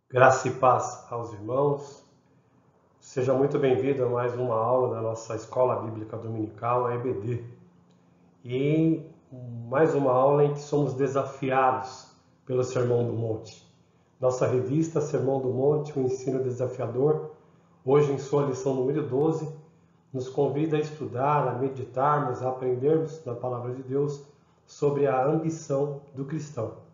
Graça e paz aos irmãos. Seja muito bem-vindo a mais uma aula da nossa Escola Bíblica Dominical, a EBD. E mais uma aula em que somos desafiados pelo Sermão do Monte. Nossa revista Sermão do Monte, o ensino desafiador, hoje em sua lição número 12, nos convida a estudar, a meditarmos, a aprendermos na Palavra de Deus sobre a ambição do cristão.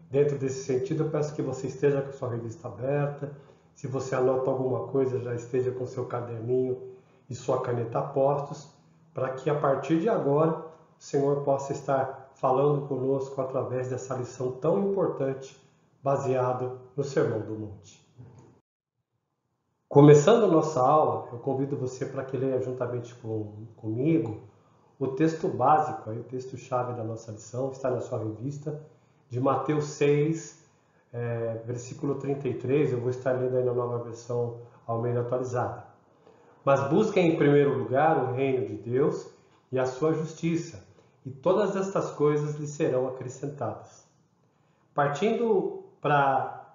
Dentro desse sentido, eu peço que você esteja com sua revista aberta. Se você anota alguma coisa, já esteja com seu caderninho e sua caneta postos, para que a partir de agora o Senhor possa estar falando conosco através dessa lição tão importante, baseado no Sermão do Monte. Começando a nossa aula, eu convido você para que leia juntamente comigo o texto básico, o texto-chave da nossa lição, está na sua revista, de Mateus 6, versículo 33, eu vou estar lendo aí na nova versão Almeida atualizada. Mas busquem em primeiro lugar o reino de Deus e a sua justiça, e todas estas coisas lhe serão acrescentadas.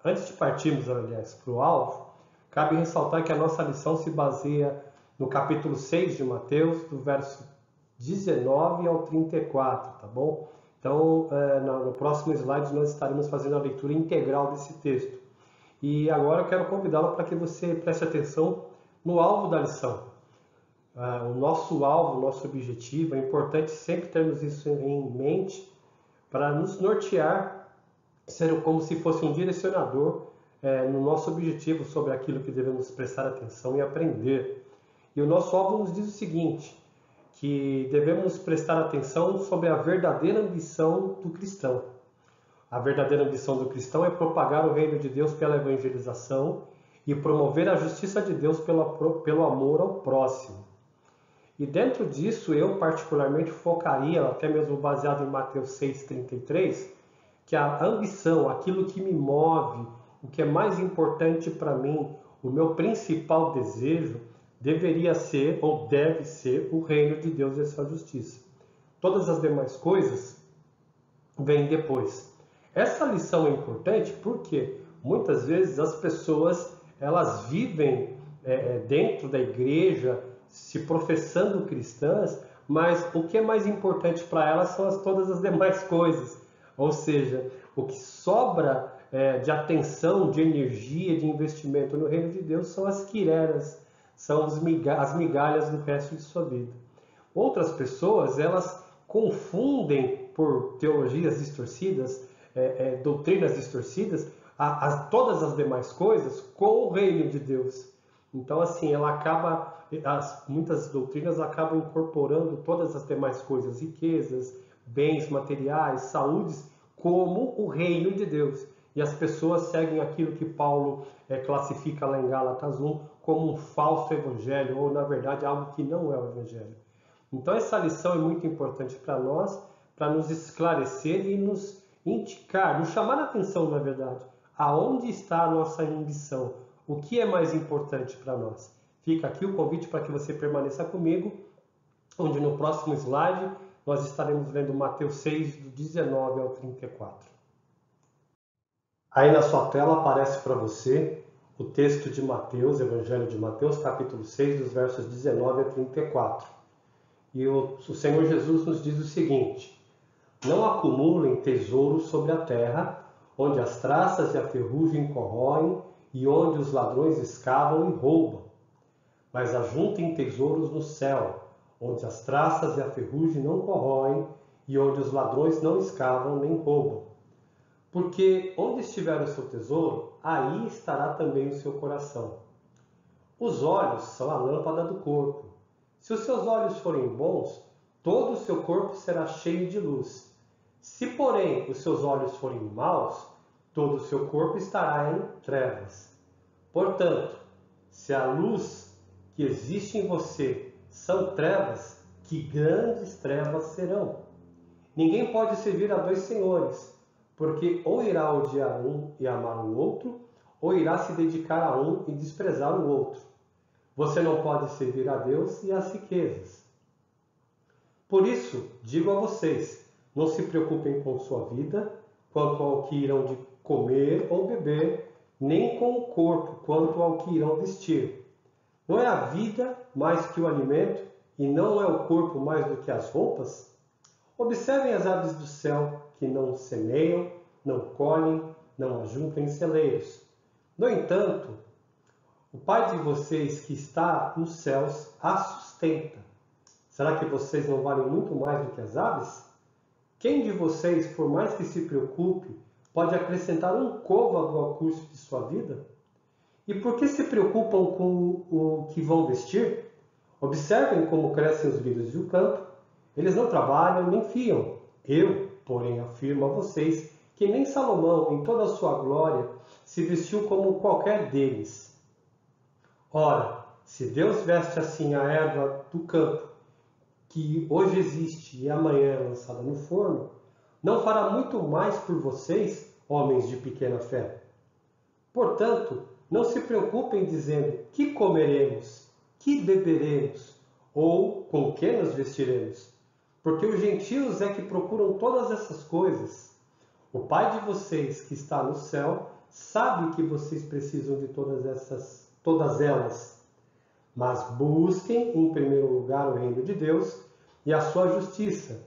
Antes de partirmos, aliás, para o alvo, cabe ressaltar que a nossa lição se baseia no capítulo 6 de Mateus, do verso 19 ao 34, tá bom? Então, no próximo slide, nós estaremos fazendo a leitura integral desse texto. E agora eu quero convidá-lo para que você preste atenção no alvo da lição. O nosso alvo, o nosso objetivo, é importante sempre termos isso em mente para nos nortear, ser como se fosse um direcionador no nosso objetivo sobre aquilo que devemos prestar atenção e aprender. E o nosso alvo nos diz o seguinte, que devemos prestar atenção sobre a verdadeira ambição do cristão. A verdadeira ambição do cristão é propagar o reino de Deus pela evangelização e promover a justiça de Deus pelo amor ao próximo. E dentro disso, eu particularmente focaria, até mesmo baseado em Mateus 6,33, que a ambição, aquilo que me move, o que é mais importante para mim, o meu principal desejo, deveria ser ou deve ser o reino de Deus e a sua justiça. Todas as demais coisas vêm depois. Essa lição é importante porque muitas vezes as pessoas elas vivem dentro da igreja se professando cristãs, mas o que é mais importante para elas são todas as demais coisas. Ou seja, o que sobra de atenção, de energia, de investimento no reino de Deus são as quireras, são as migalhas do resto de sua vida. Outras pessoas, elas confundem por teologias distorcidas, doutrinas distorcidas, todas as demais coisas com o reino de Deus. Então, assim, muitas doutrinas acabam incorporando todas as demais coisas, riquezas, bens materiais, saúdes, como o reino de Deus. E as pessoas seguem aquilo que Paulo classifica lá em Gálatas 1 como um falso evangelho, ou na verdade algo que não é o evangelho. Então essa lição é muito importante para nós, para nos esclarecer e nos indicar, nos chamar a atenção, na verdade, aonde está a nossa ambição, o que é mais importante para nós. Fica aqui o convite para que você permaneça comigo, onde no próximo slide nós estaremos lendo Mateus 6, do 19 ao 34. Aí na sua tela aparece para você o texto de Mateus, Evangelho de Mateus, capítulo 6, dos versos 19 a 34. E o Senhor Jesus nos diz o seguinte: não acumulem tesouros sobre a terra, onde as traças e a ferrugem corroem e onde os ladrões escavam e roubam. Mas ajuntem tesouros no céu, onde as traças e a ferrugem não corroem e onde os ladrões não escavam nem roubam. Porque onde estiver o seu tesouro, aí estará também o seu coração. Os olhos são a lâmpada do corpo. Se os seus olhos forem bons, todo o seu corpo será cheio de luz. Se, porém, os seus olhos forem maus, todo o seu corpo estará em trevas. Portanto, se a luz que existe em você são trevas, que grandes trevas serão. Ninguém pode servir a dois senhores, porque ou irá odiar um e amar o outro, ou irá se dedicar a um e desprezar o outro. Você não pode servir a Deus e às riquezas. Por isso, digo a vocês, não se preocupem com sua vida, quanto ao que irão de comer ou beber, nem com o corpo quanto ao que irão vestir. Não é a vida mais que o alimento, e não é o corpo mais do que as roupas? Observem as aves do céu, que não semeiam, não colhem, não ajuntam em celeiros. No entanto, o Pai de vocês que está nos céus as sustenta. Será que vocês não valem muito mais do que as aves? Quem de vocês, por mais que se preocupe, pode acrescentar um côvado ao curso de sua vida? E por que se preocupam com o que vão vestir? Observem como crescem os lírios do campo. Eles não trabalham nem fiam. Eu, porém, afirmo a vocês que nem Salomão, em toda a sua glória, se vestiu como qualquer deles. Ora, se Deus veste assim a erva do campo, que hoje existe e amanhã é lançada no forno, não fará muito mais por vocês, homens de pequena fé? Portanto, não se preocupem dizendo: que comeremos, que beberemos, ou com que nos vestiremos? Porque os gentios é que procuram todas essas coisas. O Pai de vocês, que está no céu, sabe que vocês precisam de todas elas. Mas busquem em primeiro lugar o reino de Deus e a sua justiça,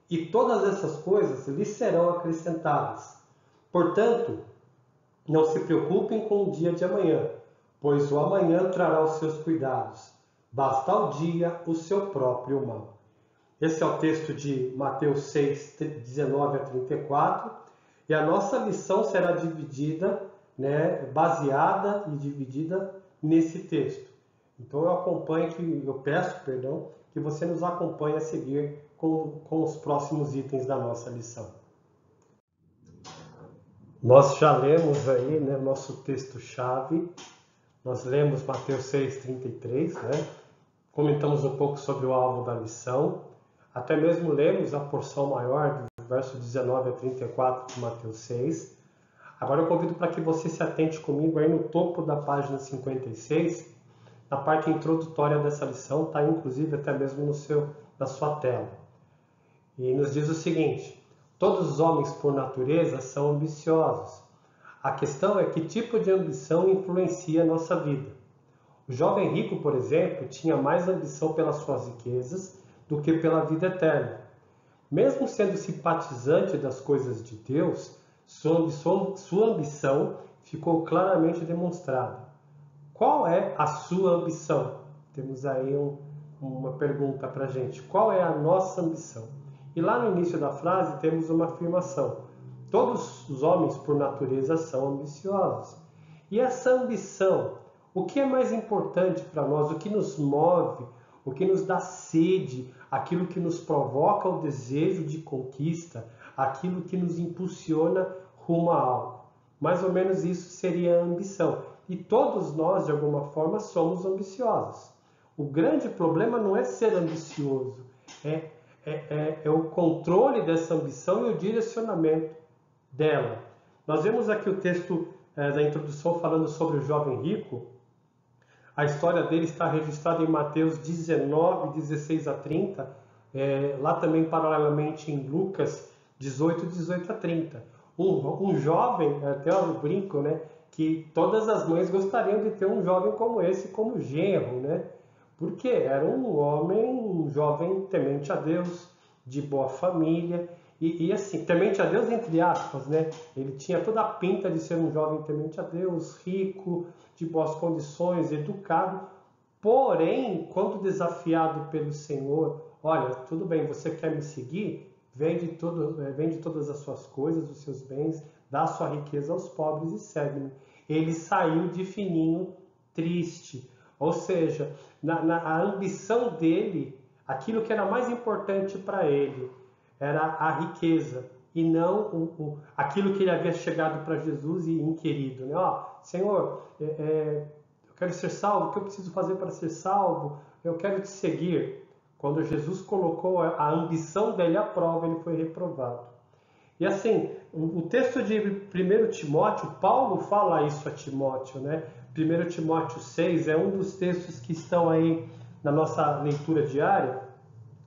e todas essas coisas lhes serão acrescentadas. Portanto, não se preocupem com o dia de amanhã, pois o amanhã trará os seus cuidados. Basta ao dia o seu próprio mal. Esse é o texto de Mateus 6, 19 a 34, e a nossa lição será dividida, baseada e dividida nesse texto. Então eu peço que você nos acompanhe a seguir com os próximos itens da nossa lição. Nós já lemos aí, nosso texto-chave. Nós lemos Mateus 6,33, comentamos um pouco sobre o alvo da lição. Até mesmo lemos a porção maior do verso 19 a 34 de Mateus 6. Agora eu convido para que você se atente comigo aí no topo da página 56, na parte introdutória dessa lição, está inclusive até mesmo na sua tela. E nos diz o seguinte: todos os homens por natureza são ambiciosos. A questão é que tipo de ambição influencia a nossa vida. O jovem rico, por exemplo, tinha mais ambição pelas suas riquezas do que pela vida eterna. Mesmo sendo simpatizante das coisas de Deus, sua ambição ficou claramente demonstrada. Qual é a sua ambição? Temos aí uma pergunta para a gente. Qual é a nossa ambição? E lá no início da frase temos uma afirmação. Todos os homens, por natureza, são ambiciosos. E essa ambição, o que é mais importante para nós? O que nos move? O que nos dá sede? Aquilo que nos provoca o desejo de conquista? Aquilo que nos impulsiona rumo a algo? Mais ou menos isso seria a ambição. E todos nós, de alguma forma, somos ambiciosos. O grande problema não é ser ambicioso, é o controle dessa ambição e o direcionamento dela. Nós vemos aqui o texto da introdução falando sobre o jovem rico. A história dele está registrada em Mateus 19, 16 a 30, lá também paralelamente em Lucas 18, 18 a 30. Um jovem, até eu brinco, que todas as mães gostariam de ter um jovem como esse, como genro, Porque era um jovem temente a Deus, de boa família, e assim, temente a Deus entre aspas, Ele tinha toda a pinta de ser um jovem temente a Deus, rico, de boas condições, educado, porém, quando desafiado pelo Senhor, olha, tudo bem, você quer me seguir? Vende todas as suas coisas, os seus bens, dá a sua riqueza aos pobres e segue-me. Ele saiu de fininho triste. Ou seja, a ambição dele, aquilo que era mais importante para ele, era a riqueza. E não aquilo que ele havia chegado para Jesus e inquirido. Senhor, eu quero ser salvo, o que eu preciso fazer para ser salvo? Eu quero te seguir. Quando Jesus colocou a ambição dele à prova, ele foi reprovado. E assim, o texto de 1 Timóteo, Paulo fala isso a Timóteo, 1 Timóteo 6 é um dos textos que estão aí na nossa leitura diária.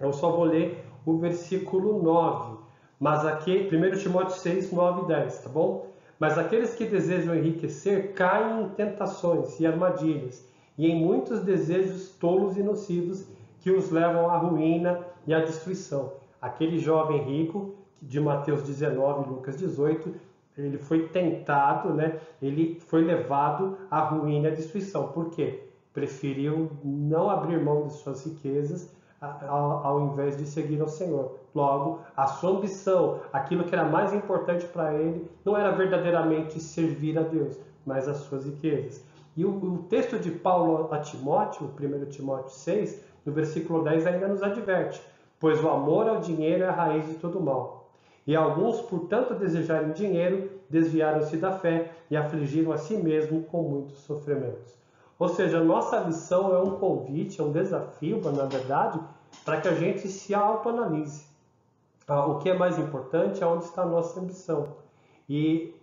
Eu só vou ler o versículo 9. Mas aqui, 1 Timóteo 6, 9 e 10, tá bom? Mas aqueles que desejam enriquecer caem em tentações e armadilhas, e em muitos desejos tolos e nocivos que os levam à ruína e à destruição. Aquele jovem rico, de Mateus 19 e Lucas 18, ele foi tentado, né? Ele foi levado à ruína e à destruição. Por quê? Preferiu não abrir mão de suas riquezas ao invés de seguir ao Senhor. Logo, a sua ambição, aquilo que era mais importante para ele, não era verdadeiramente servir a Deus, mas as suas riquezas. E o texto de Paulo a Timóteo, 1 Timóteo 6, no versículo 10, ainda nos adverte: pois o amor ao dinheiro é a raiz de todo mal. E alguns, por tanto desejarem dinheiro, desviaram-se da fé e afligiram a si mesmos com muitos sofrimentos. Ou seja, a nossa lição é um convite, é um desafio, na verdade, para que a gente se autoanalise. O que é mais importante é onde está a nossa ambição. E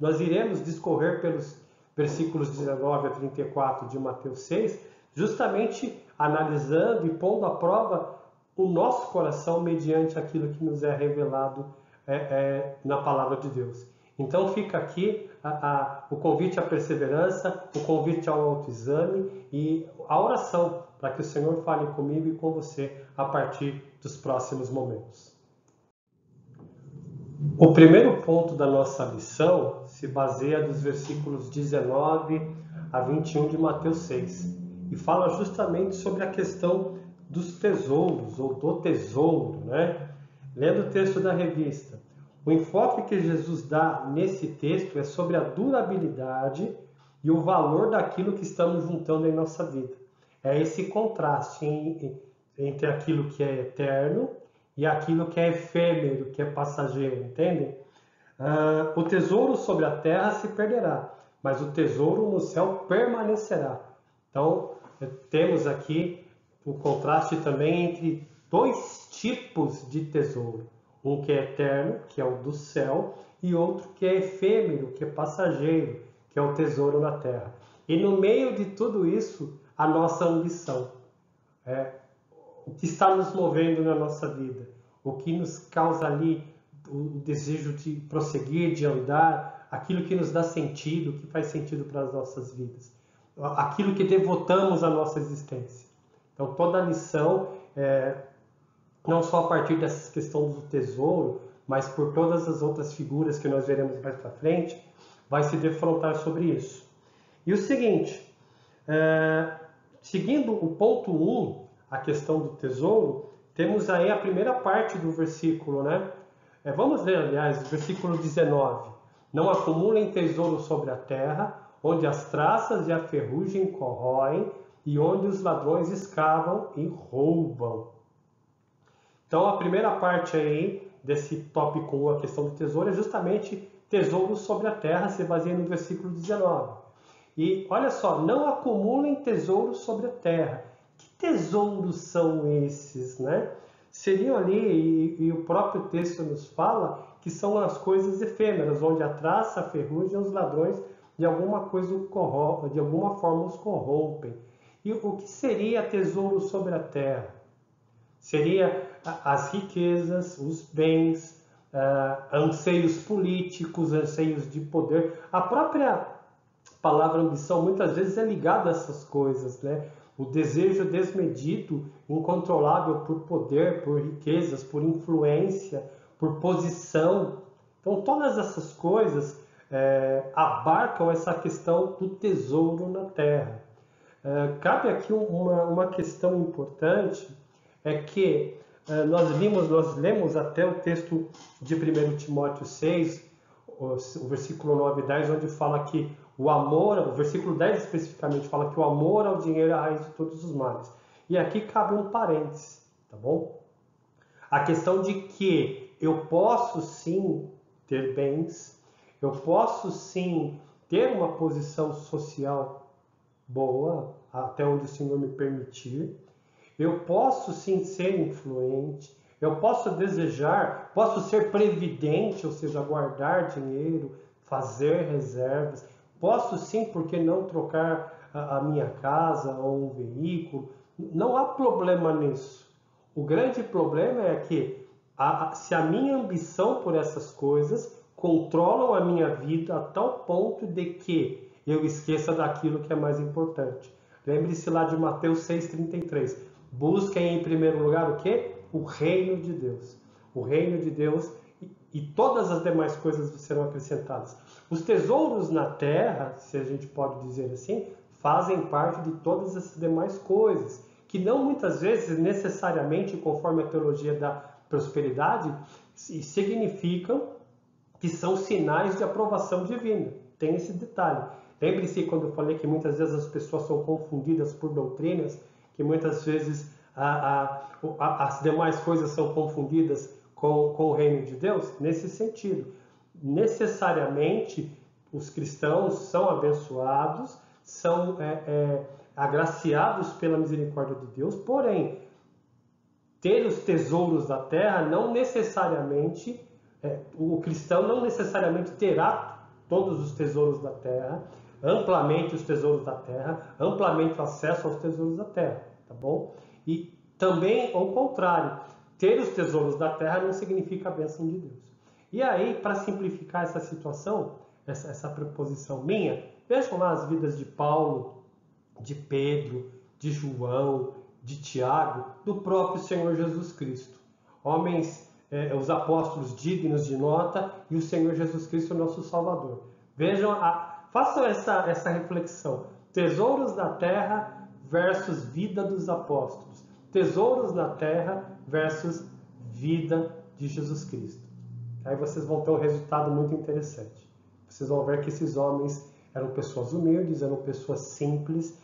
nós iremos discorrer pelos versículos 19 a 34 de Mateus 6, justamente analisando e pondo à prova o nosso coração mediante aquilo que nos é revelado na palavra de Deus. Então fica aqui o convite à perseverança, o convite ao autoexame e a oração para que o Senhor fale comigo e com você a partir dos próximos momentos. O primeiro ponto da nossa lição se baseia dos versículos 19 a 21 de Mateus 6 e fala justamente sobre a questão dos tesouros ou do tesouro, né? Lendo o texto da revista, o enfoque que Jesus dá nesse texto é sobre a durabilidade e o valor daquilo que estamos juntando em nossa vida. É esse contraste entre aquilo que é eterno e aquilo que é efêmero, que é passageiro, entendem? O tesouro sobre a terra se perderá, mas o tesouro no céu permanecerá. Então, temos aqui o contraste também entre dois tipos de tesouro. Um que é eterno, que é o do céu, e outro que é efêmero, que é passageiro, que é o tesouro na terra. E no meio de tudo isso, a nossa ambição. O que está nos movendo na nossa vida, o que nos causa ali o desejo de prosseguir, de andar, aquilo que nos dá sentido, que faz sentido para as nossas vidas, aquilo que devotamos à nossa existência. Então toda a lição, não só a partir dessa questão do tesouro, mas por todas as outras figuras que nós veremos mais para frente, vai se defrontar sobre isso. E o seguinte, seguindo o ponto 1, a questão do tesouro, temos aí a primeira parte do versículo, né? Vamos ler, aliás, o versículo 19. Não acumulem tesouro sobre a terra, onde as traças e a ferrugem corroem, e onde os ladrões escavam e roubam. Então, a primeira parte aí desse tópico 1, a questão do tesouro, é justamente tesouro sobre a terra, se baseia no versículo 19. E olha só, não acumulem tesouro sobre a terra. Que tesouros são esses, né? Seriam ali, e o próprio texto nos fala, que são as coisas efêmeras, onde a traça, a ferrugem, os ladrões, de alguma forma os corrompem. E o que seria tesouro sobre a terra? Seria as riquezas, os bens, anseios políticos, anseios de poder. A própria palavra ambição muitas vezes é ligada a essas coisas, né? O desejo desmedido, incontrolável por poder, por riquezas, por influência, por posição. Então, todas essas coisas abarcam essa questão do tesouro na terra. Cabe aqui uma questão importante, é que nós lemos até o texto de 1 Timóteo 6, o versículo 9 e 10, onde fala que o amor, o versículo 10 especificamente, fala que o amor ao dinheiro é a raiz de todos os males. E aqui cabe um parênteses, tá bom? A questão de que eu posso sim ter bens, eu posso sim ter uma posição social boa, até onde o Senhor me permitir, eu posso sim ser influente, eu posso desejar, posso ser previdente, ou seja, guardar dinheiro, fazer reservas, posso sim, por que não trocar a minha casa ou um veículo, não há problema nisso. O grande problema é que se a minha ambição por essas coisas controlam a minha vida a tal ponto de que eu esqueça daquilo que é mais importante. Lembre-se lá de Mateus 6,33. Busquem em primeiro lugar o quê? O reino de Deus. O reino de Deus e todas as demais coisas serão acrescentadas. Os tesouros na terra, se a gente pode dizer assim, fazem parte de todas essas demais coisas, que não muitas vezes necessariamente, conforme a teologia da prosperidade, significam que são sinais de aprovação divina. Tem esse detalhe. Lembre-se quando eu falei que muitas vezes as pessoas são confundidas por doutrinas, que muitas vezes as demais coisas são confundidas com o reino de Deus? Nesse sentido, necessariamente os cristãos são abençoados, são agraciados pela misericórdia de Deus, porém, ter os tesouros da terra não necessariamente, o cristão não necessariamente terá todos os tesouros da terra, amplamente os tesouros da terra, amplamente o acesso aos tesouros da terra, tá bom? E também, ao contrário, ter os tesouros da terra não significa a bênção de Deus. E aí, para simplificar essa situação, essa preposição minha, vejam lá as vidas de Paulo, de Pedro, de João, de Tiago, do próprio Senhor Jesus Cristo. Homens, os apóstolos dignos de nota e o Senhor Jesus Cristo, nosso Salvador. Vejam, façam essa reflexão. Tesouros da terra versus vida dos apóstolos. Tesouros na terra versus vida de Jesus Cristo. Aí vocês vão ter um resultado muito interessante. Vocês vão ver que esses homens eram pessoas humildes, eram pessoas simples.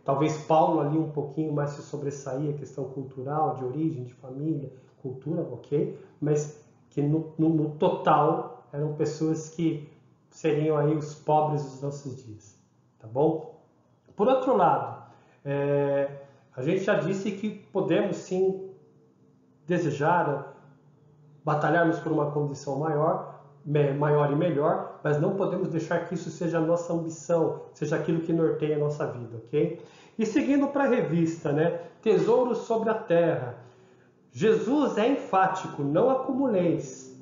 Talvez Paulo ali um pouquinho mais se sobressaía a questão cultural, de origem, de família, cultura, ok? Mas que no total eram pessoas que seriam aí os pobres dos nossos dias, tá bom? Por outro lado, a gente já disse que podemos sim desejar, batalharmos por uma condição maior e melhor, mas não podemos deixar que isso seja a nossa ambição, seja aquilo que norteia a nossa vida, ok? E seguindo para a revista, né? Tesouros sobre a terra. Jesus é enfático, não acumuleis.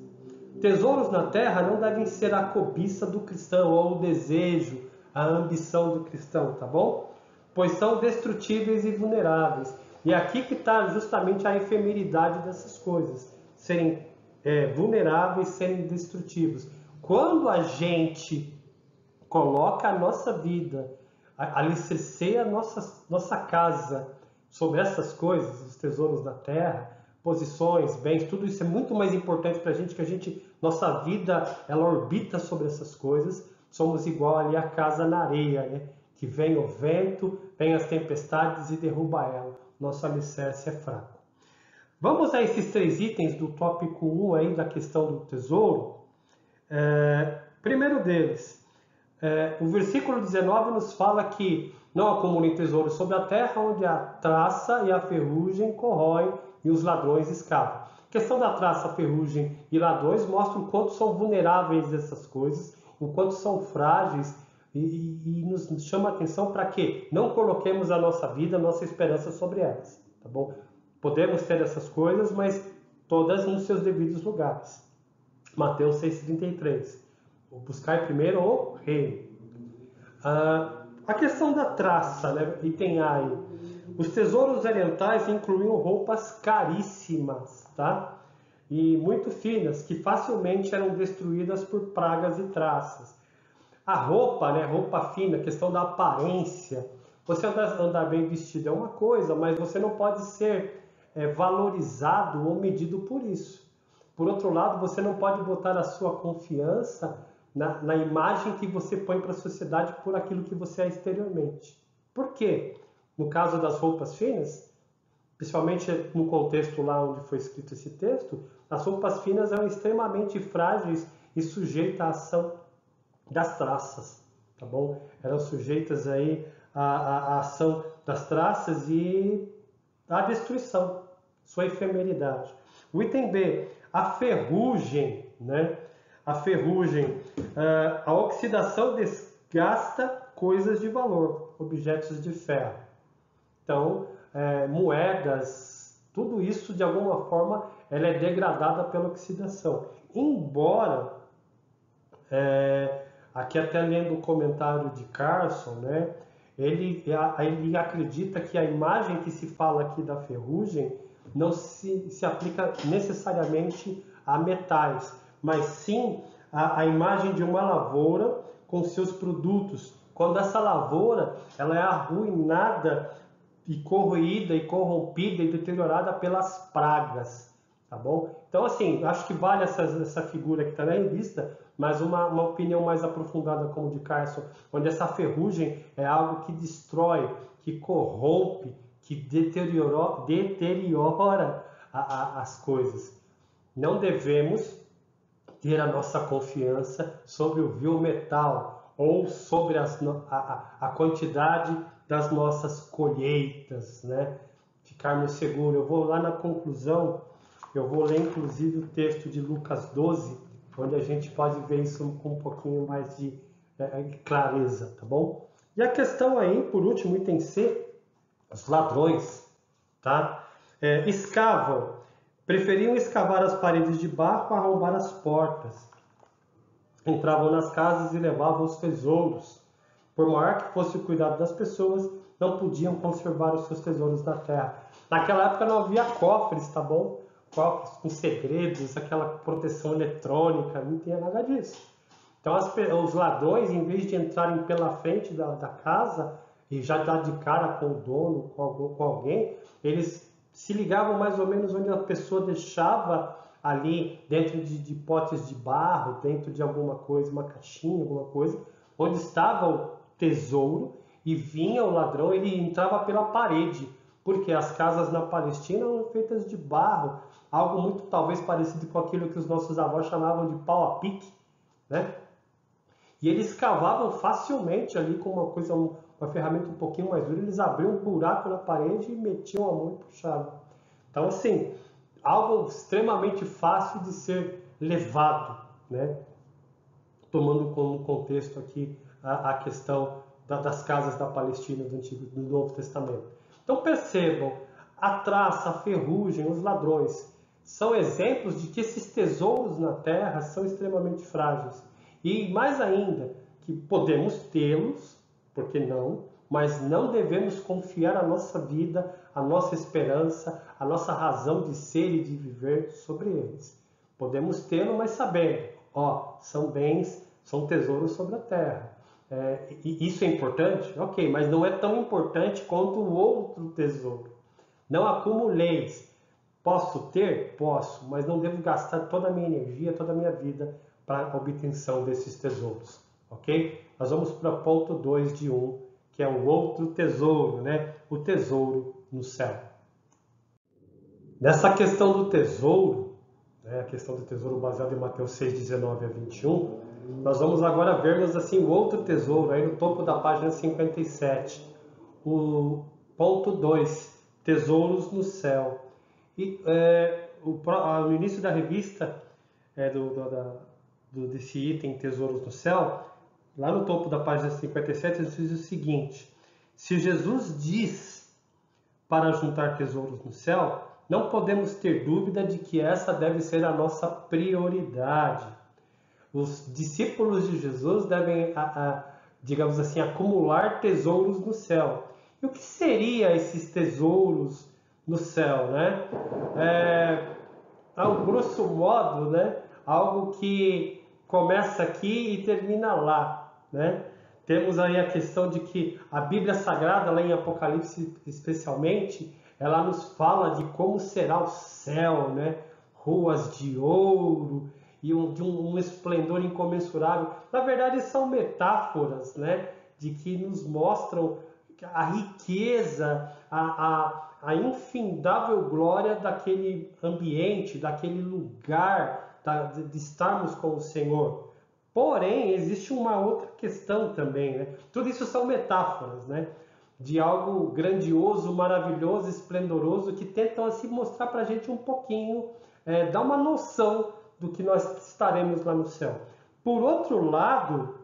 Tesouros na terra não devem ser a cobiça do cristão, ou o desejo, a ambição do cristão, tá bom? Pois são destrutíveis e vulneráveis. E aqui que está justamente a efemeridade dessas coisas, serem vulneráveis, serem destrutivos. Quando a gente coloca a nossa vida, alicerceia a nossa casa sobre essas coisas, os tesouros da terra, posições, bens, tudo isso é muito mais importante para a gente, que nossa vida, ela orbita sobre essas coisas. Somos igual ali a casa na areia, né? Que vem o vento, vem as tempestades e derruba ela. Nosso alicerce é fraco. Vamos a esses 3 itens do tópico 1 aí, da questão do tesouro. Primeiro deles, o versículo 19 nos fala que não acumulem tesouro sobre a terra, onde a traça e a ferrugem corroem e os ladrões escavam. A questão da traça, ferrugem e ladrões mostra o quanto são vulneráveis essas coisas, o quanto são frágeis, e nos chama a atenção para que não coloquemos a nossa vida, a nossa esperança sobre elas, tá bom? Podemos ter essas coisas, mas todas nos seus devidos lugares. Mateus 6,33. Buscar primeiro o reino. A questão da traça, né? Item A aí. Os tesouros orientais incluíam roupas caríssimas, tá? E muito finas, que facilmente eram destruídas por pragas e traças. A roupa, né? Roupa fina, questão da aparência. Você andar bem vestido é uma coisa, mas você não pode ser valorizado ou medido por isso. Por outro lado, você não pode botar a sua confiança na imagem que você põe para a sociedade por aquilo que você é exteriormente. Por quê? No caso das roupas finas, principalmente no contexto lá onde foi escrito esse texto, as roupas finas eram extremamente frágeis e sujeitas à ação das traças, tá bom? Eram sujeitas aí à ação das traças e à destruição, sua efemeridade. O item B, a ferrugem, né? A ferrugem, a oxidação desgasta coisas de valor, objetos de ferro. Então, moedas, tudo isso de alguma forma ela é degradada pela oxidação. Embora Aqui até lendo o comentário de Carson, né? Ele acredita que a imagem que se fala aqui da ferrugem não se aplica necessariamente a metais, mas sim a imagem de uma lavoura com seus produtos. Quando essa lavoura ela é arruinada e corroída e corrompida e deteriorada pelas pragas, tá bom? Então, assim, acho que vale essa figura que está na revista, mas uma opinião mais aprofundada como de Carson, onde essa ferrugem é algo que destrói, que corrompe, que deteriora as coisas. Não devemos ter a nossa confiança sobre o vil metal ou sobre a quantidade das nossas colheitas, né? Ficarmos seguros. Eu vou lá na conclusão, eu vou ler inclusive o texto de Lucas 12, onde a gente pode ver isso com um pouquinho mais de clareza, tá bom? E a questão aí, por último, item C, os ladrões, tá? Preferiam escavar as paredes de barro a arrombar as portas. Entravam nas casas e levavam os tesouros. Por maior que fosse o cuidado das pessoas, não podiam conservar os seus tesouros na terra. Naquela época não havia cofres, tá bom? Cofres com segredos, aquela proteção eletrônica, não tinha nada disso. Então os ladrões, em vez de entrarem pela frente da casa e já dar de cara com o dono, com alguém, eles se ligavam mais ou menos onde a pessoa deixava ali dentro de potes de barro, dentro de alguma coisa, uma caixinha, alguma coisa, onde estava o tesouro, e vinha o ladrão, ele entrava pela parede, porque as casas na Palestina eram feitas de barro, algo muito talvez parecido com aquilo que os nossos avós chamavam de pau a pique, né? E eles cavavam facilmente ali com uma ferramenta um pouquinho mais dura, eles abriam um buraco na parede e metiam a mão e puxavam. Então, assim, algo extremamente fácil de ser levado, né? Tomando como contexto aqui a questão das casas da Palestina do Novo Testamento. Então percebam, a traça, a ferrugem, os ladrões são exemplos de que esses tesouros na terra são extremamente frágeis. E mais ainda, que podemos tê-los, por que não, mas não devemos confiar a nossa vida, a nossa esperança, a nossa razão de ser e de viver sobre eles. Podemos tê-lo, mas sabendo, são bens, são tesouros sobre a terra. E isso é importante? Ok, mas não é tão importante quanto o outro tesouro. Não acumuleis. Posso ter? Posso, mas não devo gastar toda a minha energia, toda a minha vida para a obtenção desses tesouros. Ok? Nós vamos para o ponto 2 de 1, que é o outro tesouro, né? O tesouro no céu. Nessa questão do tesouro, né? A questão do tesouro baseada em Mateus 6, 19 a 21, nós vamos agora vermos assim o outro tesouro, aí no topo da página 57. O ponto 2, tesouros no céu. E no início da revista, desse item Tesouros no Céu, lá no topo da página 57, ele diz o seguinte: se Jesus diz para juntar tesouros no céu, não podemos ter dúvida de que essa deve ser a nossa prioridade. Os discípulos de Jesus devem, digamos assim, acumular tesouros no céu. E o que seriam esses tesouros no céu, né? Ao grosso modo, né? Algo que começa aqui e termina lá, né? Temos aí a questão de que a Bíblia Sagrada, lá em Apocalipse especialmente, ela nos fala de como será o céu, né? Ruas de ouro e de um esplendor incomensurável. Na verdade, são metáforas, né? De que nos mostram a riqueza, a infindável glória daquele ambiente, daquele lugar, de estarmos com o Senhor. Porém, existe uma outra questão também, né? Tudo isso são metáforas, né? De algo grandioso, maravilhoso, esplendoroso, que tentam assim mostrar para a gente um pouquinho, dar uma noção do que nós estaremos lá no céu. Por outro lado,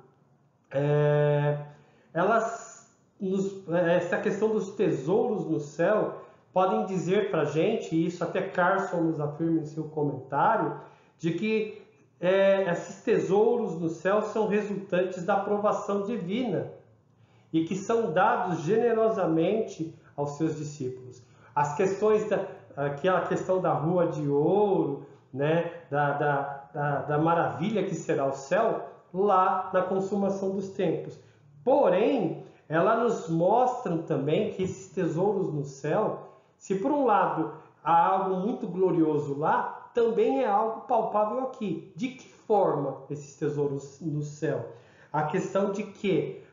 essa questão dos tesouros no céu podem dizer para a gente, e isso até Carson nos afirma em seu comentário, de que esses tesouros no céu são resultantes da aprovação divina e que são dados generosamente aos seus discípulos. As questões aquela questão da rua de ouro, né, da maravilha que será o céu, lá na consumação dos tempos. Porém, ela nos mostra também que esses tesouros no céu, se por um lado há algo muito glorioso lá, também é algo palpável aqui. De que forma esses tesouros no céu? A questão de que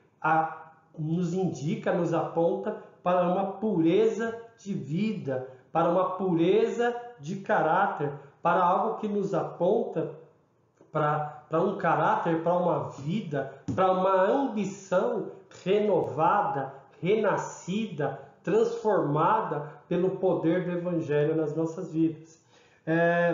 nos indica, nos aponta para uma pureza de vida, para uma pureza de caráter, para algo que nos aponta para um caráter, para uma vida, para uma ambição renovada, renascida, transformada pelo poder do Evangelho nas nossas vidas.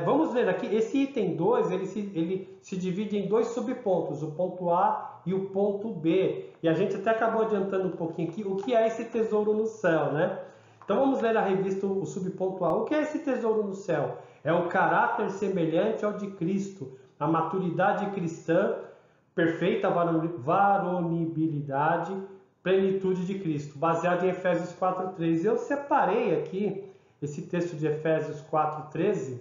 Vamos ver aqui, esse item 2, ele se divide em dois subpontos, o ponto A e o ponto B. E a gente até acabou adiantando um pouquinho aqui o que é esse tesouro no céu, né? Então vamos ler a revista, o subponto A. O que é esse tesouro no céu? É o caráter semelhante ao de Cristo, a maturidade cristã, perfeita varonibilidade, plenitude de Cristo, baseado em Efésios 4:13. Eu separei aqui esse texto de Efésios 4:13,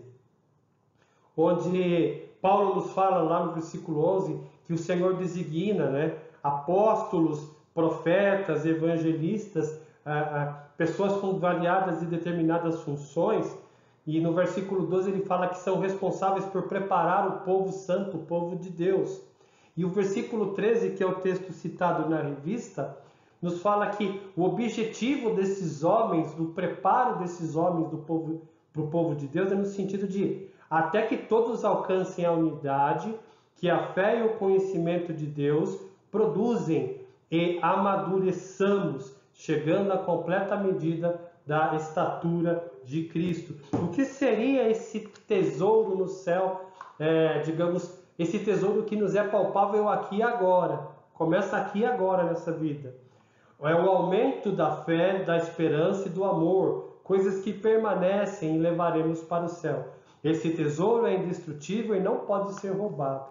onde Paulo nos fala lá no versículo 11 que o Senhor designa, né, apóstolos, profetas, evangelistas, pessoas com variadas e determinadas funções. E no versículo 12 ele fala que são responsáveis por preparar o povo santo, o povo de Deus. E o versículo 13, que é o texto citado na revista, nos fala que o objetivo desses homens, do preparo desses homens para o povo de Deus, é no sentido de até que todos alcancem a unidade, que a fé e o conhecimento de Deus produzem e amadureçamos, chegando à completa medida da estatura de Cristo. O que seria esse tesouro no céu, digamos, esse tesouro que nos é palpável aqui e agora? Começa aqui e agora nessa vida. É o aumento da fé, da esperança e do amor, coisas que permanecem e levaremos para o céu. Esse tesouro é indestrutível e não pode ser roubado.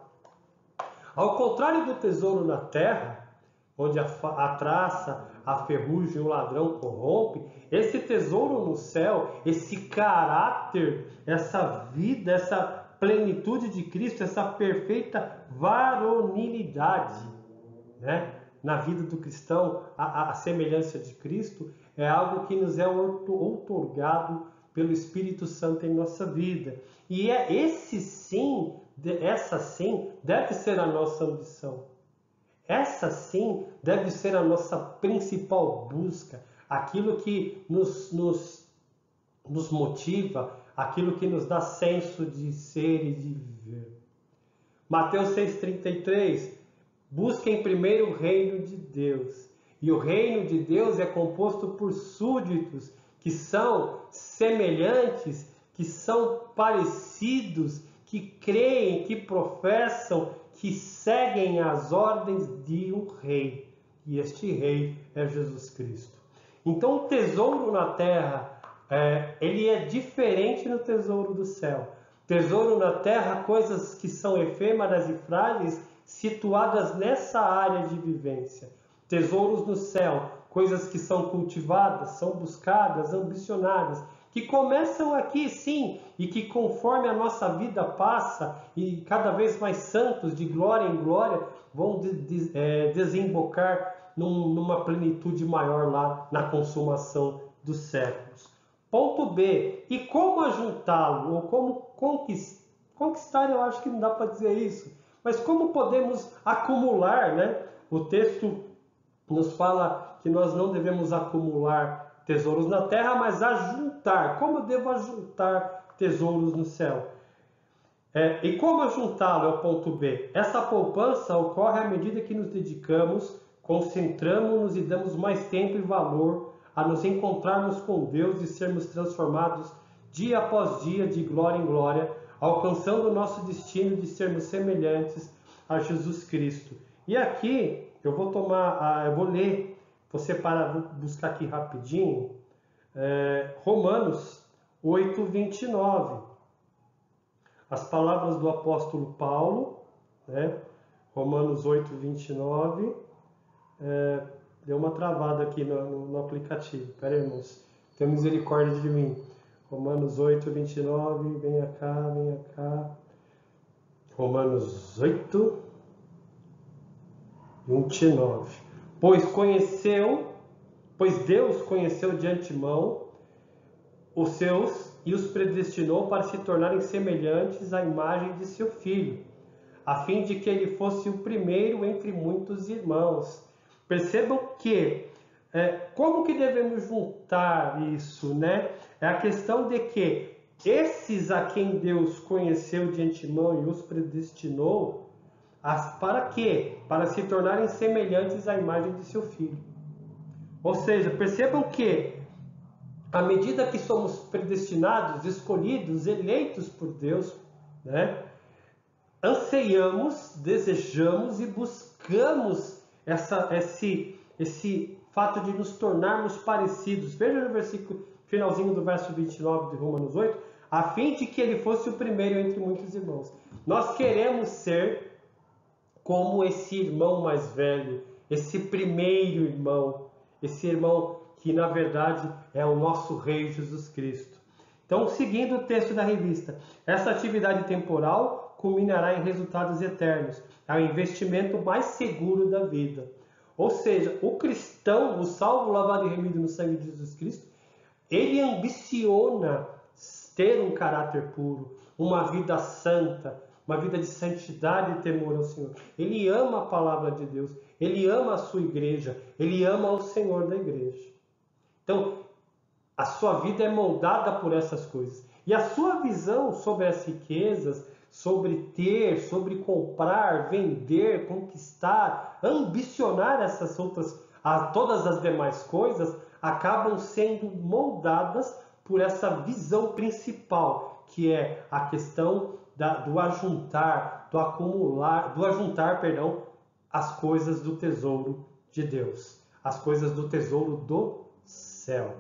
Ao contrário do tesouro na terra, onde a traça, a ferrugem e o ladrão corrompe, esse tesouro no céu, esse caráter, essa vida, essa plenitude de Cristo, essa perfeita varonilidade, né? Na vida do cristão, a semelhança de Cristo, é algo que nos é outorgado pelo Espírito Santo em nossa vida. E essa sim, deve ser a nossa ambição. Essa sim deve ser a nossa principal busca, aquilo que nos motiva, aquilo que nos dá senso de ser e de viver. Mateus 6,33, busquem primeiro o reino de Deus. E o reino de Deus é composto por súditos que são semelhantes, que são parecidos, que creem, que professam, que seguem as ordens de um rei. E este rei é Jesus Cristo. Então o tesouro na terra, ele é diferente do tesouro do céu. Tesouro na terra, coisas que são efêmeras e frágeis, situadas nessa área de vivência. Tesouros no céu, coisas que são cultivadas, são buscadas, ambicionadas, que começam aqui sim, e que conforme a nossa vida passa, e cada vez mais santos, de glória em glória, vão desembocar numa plenitude maior lá na consumação dos séculos. Ponto B. E como ajuntá-lo? Ou como conquistar, eu acho que não dá para dizer isso. Mas como podemos acumular, né? O texto nos fala que nós não devemos acumular tesouros na terra, mas ajuntar. Como eu devo ajuntar tesouros no céu? E como ajuntá-lo é o ponto B. Essa poupança ocorre à medida que nos dedicamos, concentramos-nos e damos mais tempo e valor a nos encontrarmos com Deus e sermos transformados dia após dia, de glória em glória, alcançando o nosso destino de sermos semelhantes a Jesus Cristo. E aqui eu vou ler, vou buscar aqui rapidinho, Romanos 8:29. as palavras do apóstolo Paulo, né? Romanos 8, 29. Deu uma travada aqui no aplicativo. Pera aí, irmãos. Tenha misericórdia de mim. Romanos 8, 29. Venha cá, venha cá. Romanos 8, 29. Pois Deus conheceu de antemão os seus e os predestinou para se tornarem semelhantes à imagem de seu Filho, a fim de que ele fosse o primeiro entre muitos irmãos. Percebam que, como que devemos juntar isso, né? É a questão de que esses a quem Deus conheceu de antemão e os predestinou, para quê? Para se tornarem semelhantes à imagem de seu Filho. Ou seja, percebam que, à medida que somos predestinados, escolhidos, eleitos por Deus, né? Anseiamos, desejamos e buscamos esse fato de nos tornarmos parecidos. Veja no versículo, finalzinho do verso 29 de Romanos 8, a fim de que ele fosse o primeiro entre muitos irmãos. Nós queremos ser como esse irmão mais velho, esse primeiro irmão, esse irmão que na verdade é o nosso Rei Jesus Cristo. Então, seguindo o texto da revista, essa atividade temporal culminará em resultados eternos, é o investimento mais seguro da vida. Ou seja, o cristão, o salvo, lavado e remido no sangue de Jesus Cristo, ele ambiciona ter um caráter puro, uma vida santa, uma vida de santidade e temor ao Senhor. Ele ama a palavra de Deus, ele ama a sua igreja, ele ama o Senhor da igreja. Então, a sua vida é moldada por essas coisas. E a sua visão sobre as riquezas, sobre ter, sobre comprar, vender, conquistar, ambicionar essas outras, todas as demais coisas, acabam sendo moldadas por essa visão principal, que é a questão do ajuntar, do acumular, do ajuntar, as coisas do tesouro de Deus, as coisas do tesouro do céu.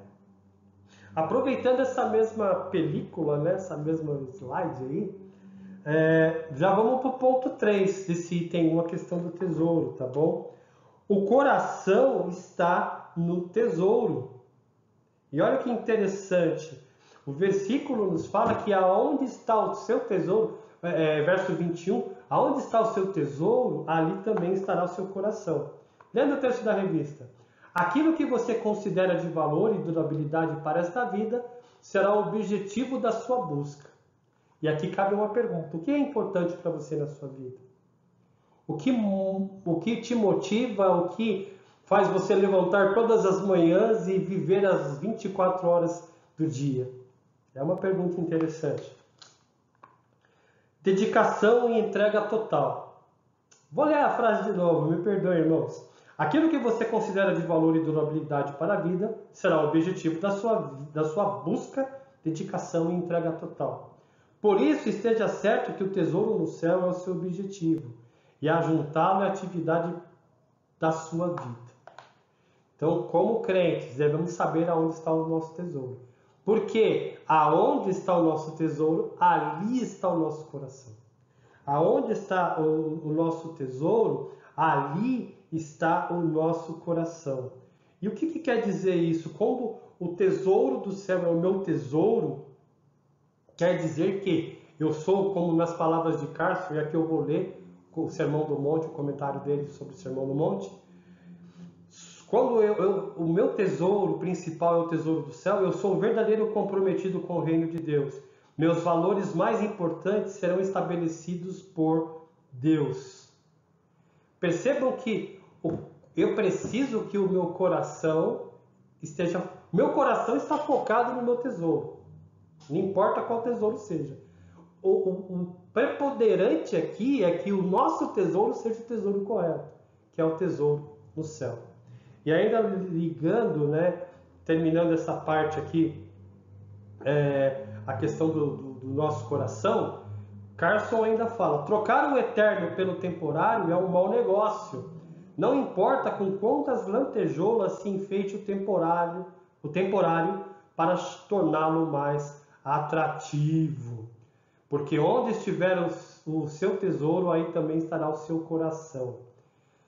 Aproveitando essa mesma película, né, essa mesma slide aí, já vamos para o ponto 3 desse item 1, a questão do tesouro, tá bom? O coração está no tesouro. E olha que interessante, o versículo nos fala que aonde está o seu tesouro, verso 21, aonde está o seu tesouro, ali também estará o seu coração. Lendo o texto da revista, aquilo que você considera de valor e durabilidade para esta vida será o objetivo da sua busca. E aqui cabe uma pergunta: o que é importante para você na sua vida? O que te motiva, o que faz você levantar todas as manhãs e viver as 24 horas do dia? É uma pergunta interessante. Dedicação e entrega total. Vou ler a frase de novo, me perdoem, irmãos. Aquilo que você considera de valor e durabilidade para a vida será o objetivo da sua busca, dedicação e entrega total. Por isso, esteja certo que o tesouro no céu é o seu objetivo, e ajuntá-lo é a atividade da sua vida. Então, como crentes, devemos saber aonde está o nosso tesouro. Porque aonde está o nosso tesouro, ali está o nosso coração. Aonde está o nosso tesouro, ali está o nosso coração. E o que quer dizer isso? Quando o tesouro do céu é o meu tesouro, quer dizer que eu sou, como nas palavras de Carson, e aqui eu vou ler o Sermão do Monte, o comentário dele sobre o Sermão do Monte. Quando o meu tesouro principal é o tesouro do céu, eu sou um verdadeiro comprometido com o reino de Deus. Meus valores mais importantes serão estabelecidos por Deus. Percebam que eu preciso que o meu coração esteja... Meu coração está focado no meu tesouro. Não importa qual tesouro seja. O preponderante aqui é que o nosso tesouro seja o tesouro correto, que é o tesouro no céu. E ainda ligando, né, terminando essa parte aqui, a questão do nosso coração, Carson ainda fala: trocar o eterno pelo temporário é um mau negócio. Não importa com quantas lantejoulas se enfeite o temporário para torná-lo mais atrativo. porque onde estiver o seu tesouro, aí também estará o seu coração.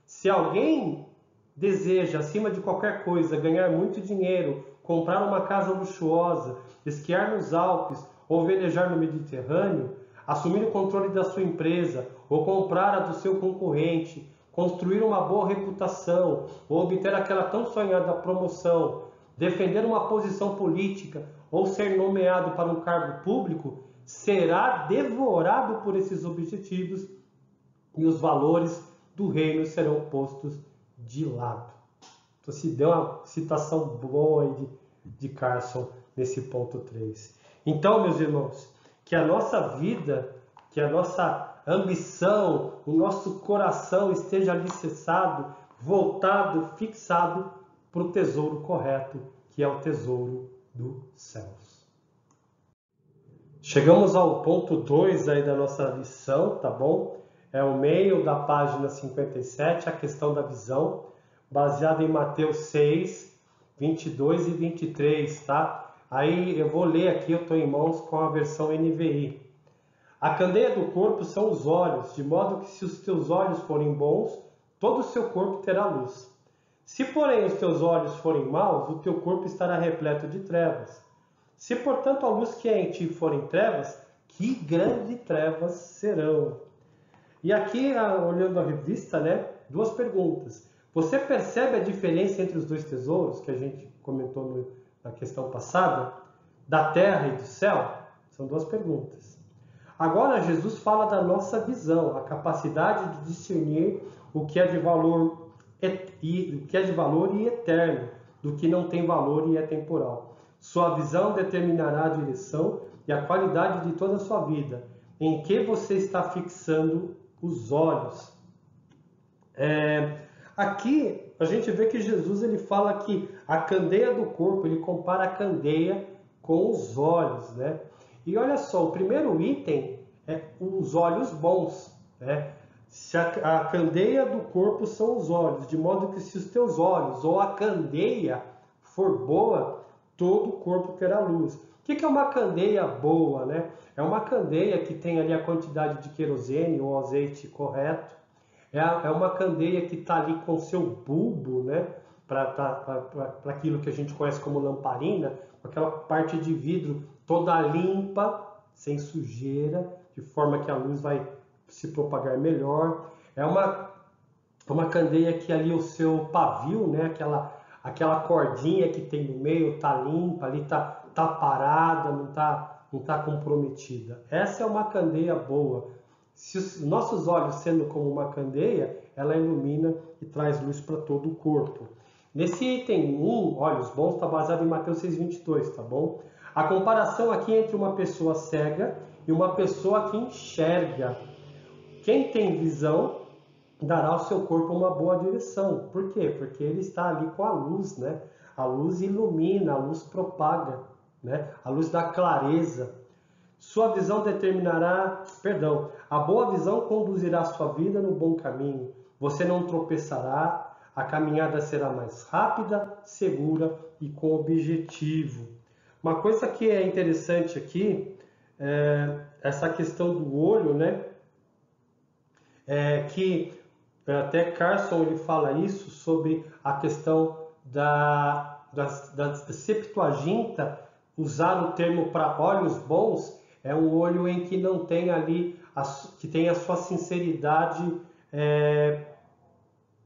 Se alguém deseja, acima de qualquer coisa, ganhar muito dinheiro, comprar uma casa luxuosa, esquiar nos Alpes ou velejar no Mediterrâneo, assumir o controle da sua empresa ou comprar a do seu concorrente, construir uma boa reputação ou obter aquela tão sonhada promoção, defender uma posição política ou ser nomeado para um cargo público, será devorado por esses objetivos e os valores do reino serão postos de lado. Então se deu uma citação boa aí de Carson nesse ponto 3. Então, meus irmãos, que a nossa vida, que a nossa ambição, o nosso coração esteja alicerçado, voltado, fixado para o tesouro correto, que é o tesouro dos céus. Chegamos ao ponto 2 aí da nossa lição, tá bom? É o meio da página 57, a questão da visão, baseada em Mateus 6, 22 e 23, tá? Aí eu vou ler aqui, eu estou em mãos com a versão NVI. A candeia do corpo são os olhos, de modo que se os teus olhos forem bons, todo o seu corpo terá luz. Se, porém, os teus olhos forem maus, o teu corpo estará repleto de trevas. Se, portanto, a luz que é em ti forem trevas, que grandes trevas serão. E aqui, olhando a revista, né, duas perguntas. Você percebe a diferença entre os dois tesouros, que a gente comentou na questão passada, da terra e do céu? São duas perguntas. Agora, Jesus fala da nossa visão, a capacidade de discernir o que é de valor e eterno, do que não tem valor e é temporal. Sua visão determinará a direção e a qualidade de toda a sua vida. Em que você está fixando os olhos? Aqui a gente vê que Jesus ele fala que a candeia do corpo, ele compara a candeia com os olhos, né? E olha só, o primeiro item é os olhos bons, né? Se a candeia do corpo são os olhos, de modo que se os teus olhos ou a candeia for boa, todo o corpo terá luz. O que é uma candeia boa, né? É uma candeia que tem ali a quantidade de querosene ou azeite correto. É uma candeia que está ali com seu bulbo, né? Para aquilo que a gente conhece como lamparina, com aquela parte de vidro toda limpa, sem sujeira, de forma que a luz vai se propagar melhor. É uma candeia que ali o seu pavio, né? Aquela cordinha que tem no meio está limpa, ali tá parada, não tá comprometida. Essa é uma candeia boa. Se os nossos olhos sendo como uma candeia, ela ilumina e traz luz para todo o corpo. Nesse item 1, olhos bons, está baseado em Mateus 6,22, tá bom? A comparação aqui entre uma pessoa cega e uma pessoa que enxerga. Quem tem visão dará ao seu corpo uma boa direção. Por quê? Porque ele está ali com a luz, né? A luz ilumina, a luz propaga, né? A luz dá clareza. Sua visão determinará, a boa visão conduzirá a sua vida no bom caminho. Você não tropeçará, a caminhada será mais rápida, segura e com objetivo. Uma coisa que é interessante aqui, essa questão do olho, né? Que até Carson ele fala isso sobre a questão da Septuaginta, usar o termo para olhos bons, é um olho em que não tem ali, que tem a sua sinceridade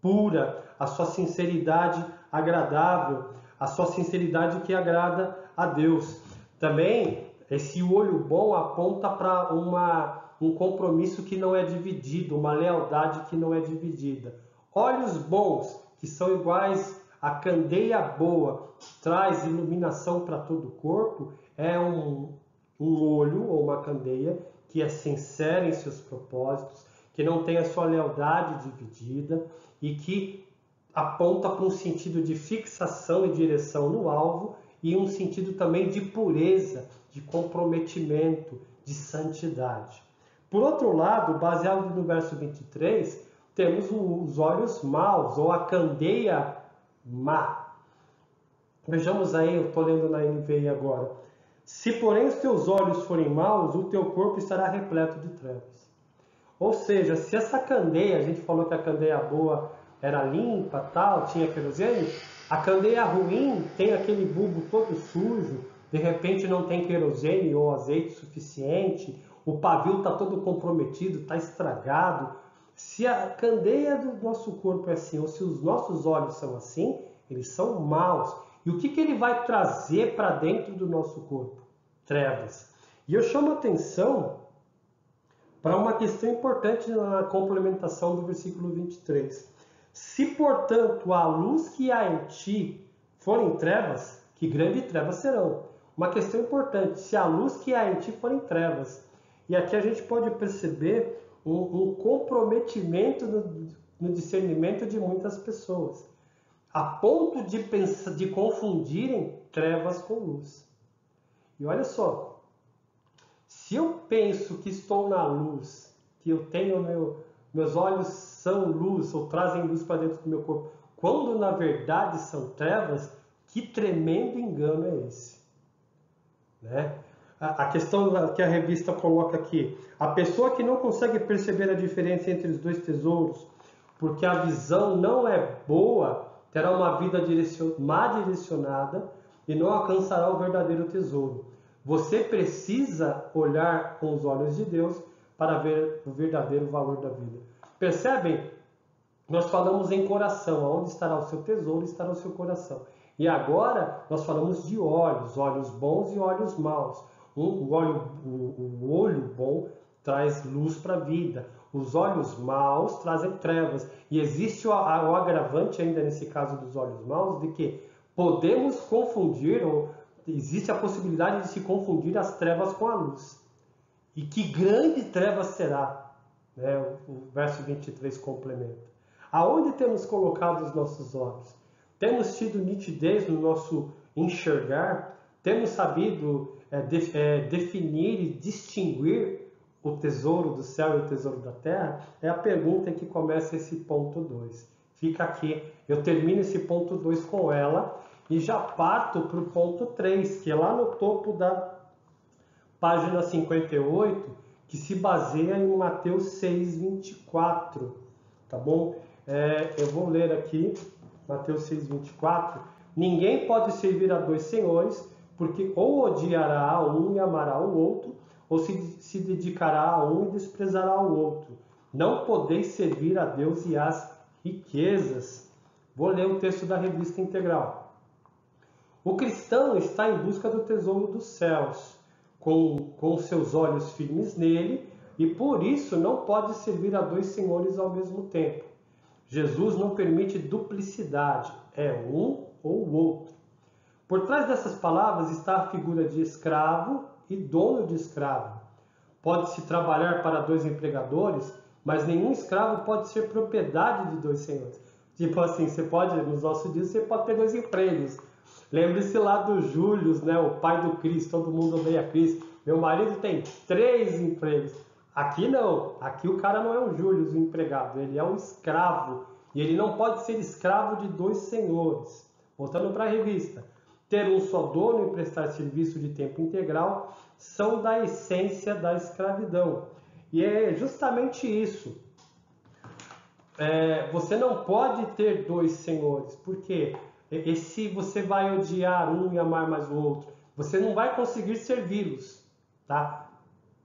pura, a sua sinceridade agradável, a sua sinceridade que agrada a Deus. Também, esse olho bom aponta para um compromisso que não é dividido, uma lealdade que não é dividida. Olhos bons, que são iguais à candeia boa, que traz iluminação para todo o corpo, é um olho ou uma candeia que é sincera em seus propósitos, que não tem a sua lealdade dividida e que aponta para um sentido de fixação e direção no alvo e um sentido também de pureza, de comprometimento, de santidade. Por outro lado, baseado no verso 23, temos os olhos maus ou a candeia má. Vejamos aí, eu estou lendo na NVI agora. Se porém os teus olhos forem maus, o teu corpo estará repleto de trevas. Ou seja, se essa candeia, a gente falou que a candeia boa era limpa, tal, tinha querosene, a candeia ruim tem aquele bulbo todo sujo, de repente não tem querosene ou azeite suficiente, o pavio está todo comprometido, está estragado. Se a candeia do nosso corpo é assim, ou se os nossos olhos são assim, eles são maus. E o que ele vai trazer para dentro do nosso corpo? Trevas. E eu chamo a atenção para uma questão importante na complementação do versículo 23. Se, portanto, a luz que há em ti forem trevas, que grandes trevas serão. Uma questão importante, se a luz que há em ti forem trevas. E aqui a gente pode perceber um comprometimento no discernimento de muitas pessoas, a ponto de confundirem trevas com luz. E olha só, se eu penso que estou na luz, que eu tenho meus olhos são luz, ou trazem luz para dentro do meu corpo, quando na verdade são trevas, que tremendo engano é esse? Né? A questão que a revista coloca aqui, a pessoa que não consegue perceber a diferença entre os dois tesouros, porque a visão não é boa, terá uma vida má direcionada e não alcançará o verdadeiro tesouro. Você precisa olhar com os olhos de Deus para ver o verdadeiro valor da vida. Percebem? Nós falamos em coração. Onde estará o seu tesouro, estará o seu coração. E agora nós falamos de olhos, olhos bons e olhos maus. O olho bom traz luz para a vida. Os olhos maus trazem trevas. E existe o agravante ainda nesse caso dos olhos maus, de que podemos confundir, ou existe a possibilidade de se confundir as trevas com a luz. E que grande treva será? Né? O verso 23 complementa. Aonde temos colocado os nossos olhos? Temos tido nitidez no nosso enxergar? Temos sabido definir e distinguir o tesouro do céu e o tesouro da terra? É a pergunta em que começa esse ponto 2. Fica aqui, eu termino esse ponto 2 com ela e já parto para o ponto 3, que é lá no topo da página 58, que se baseia em Mateus 6:24, tá bom? Eu vou ler aqui, Mateus 6:24. Ninguém pode servir a dois senhores, porque ou odiará a um e amará o outro, ou se dedicará a um e desprezará o outro. Não podeis servir a Deus e às riquezas. Vou ler o texto da Revista Integral. O cristão está em busca do tesouro dos céus, com seus olhos firmes nele, e por isso não pode servir a dois senhores ao mesmo tempo. Jesus não permite duplicidade, é um ou outro. Por trás dessas palavras está a figura de escravo e dono de escravo. Pode-se trabalhar para dois empregadores, mas nenhum escravo pode ser propriedade de dois senhores. Tipo assim, nos nossos dias, você pode ter dois empregos. Lembre-se lá do Júlio, né, o pai do Cristo, todo mundo odeia Cristo. Meu marido tem 3 empregos. Aqui não, aqui o cara não é um Júlio, o empregado, ele é um escravo. E ele não pode ser escravo de dois senhores. Voltando para a revista. Ter um só dono e prestar serviço de tempo integral são da essência da escravidão. E é justamente isso. Você não pode ter dois senhores, porque se você vai odiar um e amar mais o outro, você não vai conseguir servi-los, tá?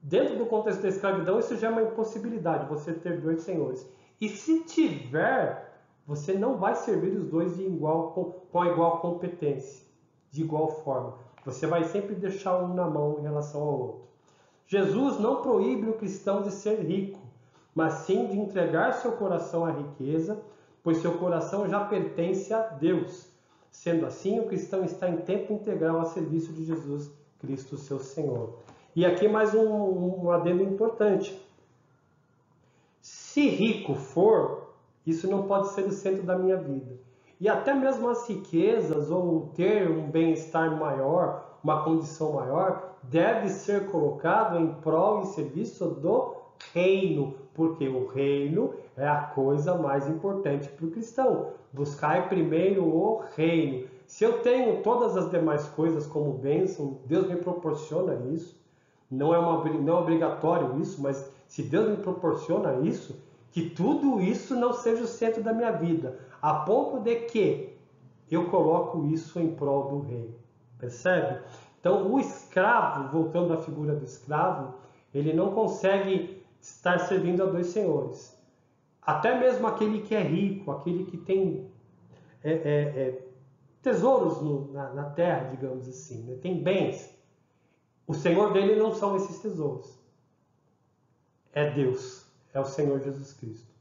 Dentro do contexto da escravidão, isso já é uma impossibilidade, você ter dois senhores. E se tiver, você não vai servir os dois com a igual competência, de igual forma. Você vai sempre deixar um na mão em relação ao outro. Jesus não proíbe o cristão de ser rico, mas sim de entregar seu coração à riqueza, pois seu coração já pertence a Deus. Sendo assim, o cristão está em tempo integral a serviço de Jesus Cristo, seu Senhor. E aqui mais um adendo importante. Se rico for, isso não pode ser o centro da minha vida. E até mesmo as riquezas ou ter um bem-estar maior, uma condição maior, deve ser colocado em prol e serviço do reino, porque o reino é a coisa mais importante para o cristão. Buscar primeiro o reino. Se eu tenho todas as demais coisas como bênção, Deus me proporciona isso. Não é obrigatório isso, mas se Deus me proporciona isso, que tudo isso não seja o centro da minha vida, a ponto de que eu coloco isso em prol do reino. Percebe? Então, o escravo, voltando à figura do escravo, ele não consegue estar servindo a dois senhores. Até mesmo aquele que é rico, aquele que tem tesouros na terra, digamos assim, né? Tem bens. O Senhor dele não são esses tesouros. É Deus, é o Senhor Jesus Cristo.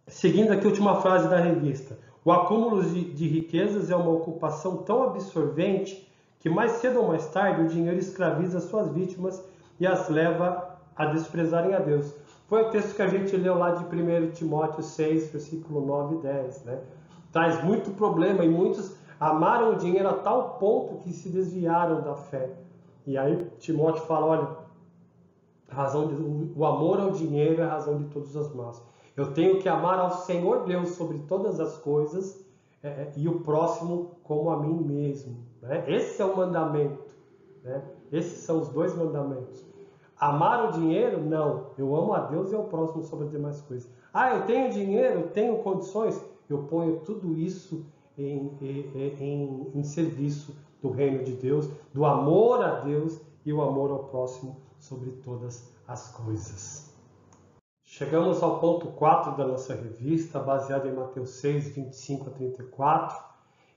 Seguindo aqui a última frase da revista. O acúmulo de riquezas é uma ocupação tão absorvente que mais cedo ou mais tarde o dinheiro escraviza suas vítimas e as leva a desprezarem a Deus. Foi o texto que a gente leu lá de 1 Timóteo 6, versículo 9 e 10. Né? Traz muito problema e muitos amaram o dinheiro a tal ponto que se desviaram da fé. E aí Timóteo fala, olha, o amor ao dinheiro é a razão de todos os males. Eu tenho que amar ao Senhor Deus sobre todas as coisas e o próximo como a mim mesmo. Né? Esse é o mandamento. Né? Esses são os dois mandamentos. Amar o dinheiro? Não. Eu amo a Deus e ao próximo sobre as demais coisas. Eu tenho dinheiro, eu tenho condições. Eu ponho tudo isso em serviço do reino de Deus, do amor a Deus e o amor ao próximo sobre todas as coisas. Chegamos ao ponto 4 da nossa revista, baseado em Mateus 6, 25 a 34.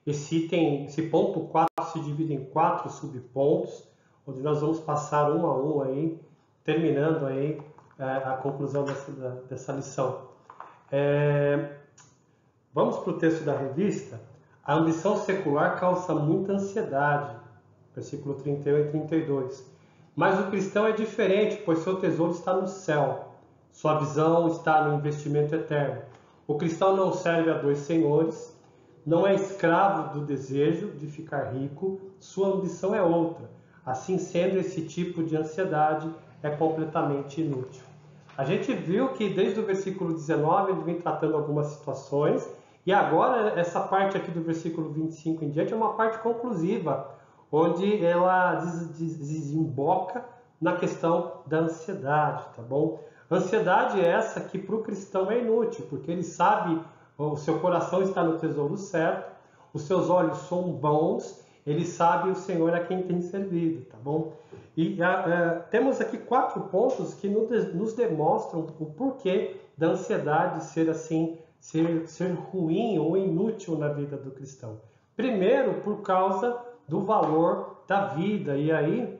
Esse ponto 4 se divide em 4 subpontos, onde nós vamos passar um a um aí, terminando aí a conclusão dessa lição. Vamos para o texto da revista. A ambição secular causa muita ansiedade, versículo 31 e 32. Mas o cristão é diferente, pois seu tesouro está no céu. Sua visão está no investimento eterno. O cristão não serve a dois senhores, não é escravo do desejo de ficar rico, sua ambição é outra. Assim sendo, esse tipo de ansiedade é completamente inútil. A gente viu que desde o versículo 19 ele vem tratando algumas situações, e agora essa parte aqui do versículo 25 em diante é uma parte conclusiva, onde ela desemboca na questão da ansiedade, tá bom? Ansiedade é essa que para o cristão é inútil, porque ele sabe, o seu coração está no tesouro certo, os seus olhos são bons, ele sabe o Senhor a quem tem servido, tá bom? E temos aqui 4 pontos que nos demonstram o porquê da ansiedade ser assim, ser ruim ou inútil na vida do cristão. Primeiro, por causa do valor da vida, e aí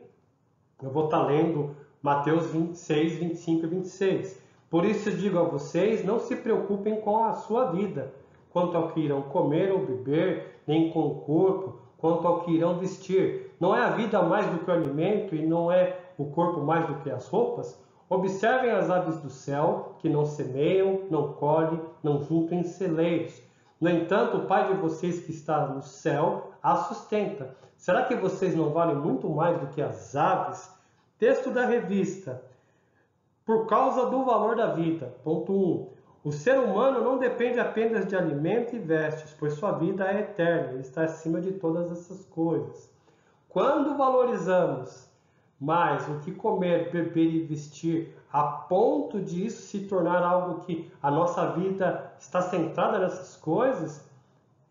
eu vou estar lendo Mateus 26, 25 e 26. Por isso digo a vocês, não se preocupem com a sua vida, quanto ao que irão comer ou beber, nem com o corpo, quanto ao que irão vestir. Não é a vida mais do que o alimento e não é o corpo mais do que as roupas? Observem as aves do céu, que não semeiam, não colhem, não juntam em celeiros. No entanto, o Pai de vocês que está no céu as sustenta. Será que vocês não valem muito mais do que as aves? Texto da revista. Por causa do valor da vida. Ponto 1. O ser humano não depende apenas de alimento e vestes, pois sua vida é eterna, ele está acima de todas essas coisas. Quando valorizamos mais o que comer, beber e vestir, a ponto de isso se tornar algo que a nossa vida está centrada nessas coisas,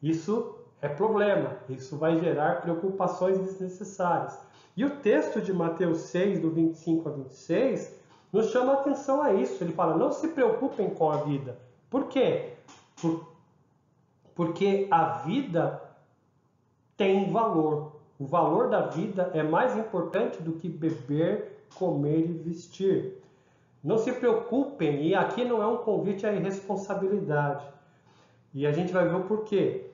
isso é problema, isso vai gerar preocupações desnecessárias. E o texto de Mateus 6, do 25 a 26, nos chama a atenção a isso. Ele fala, não se preocupem com a vida. Por quê? Porque a vida tem valor. O valor da vida é mais importante do que beber, comer e vestir. Não se preocupem, e aqui não é um convite à irresponsabilidade. E a gente vai ver o porquê.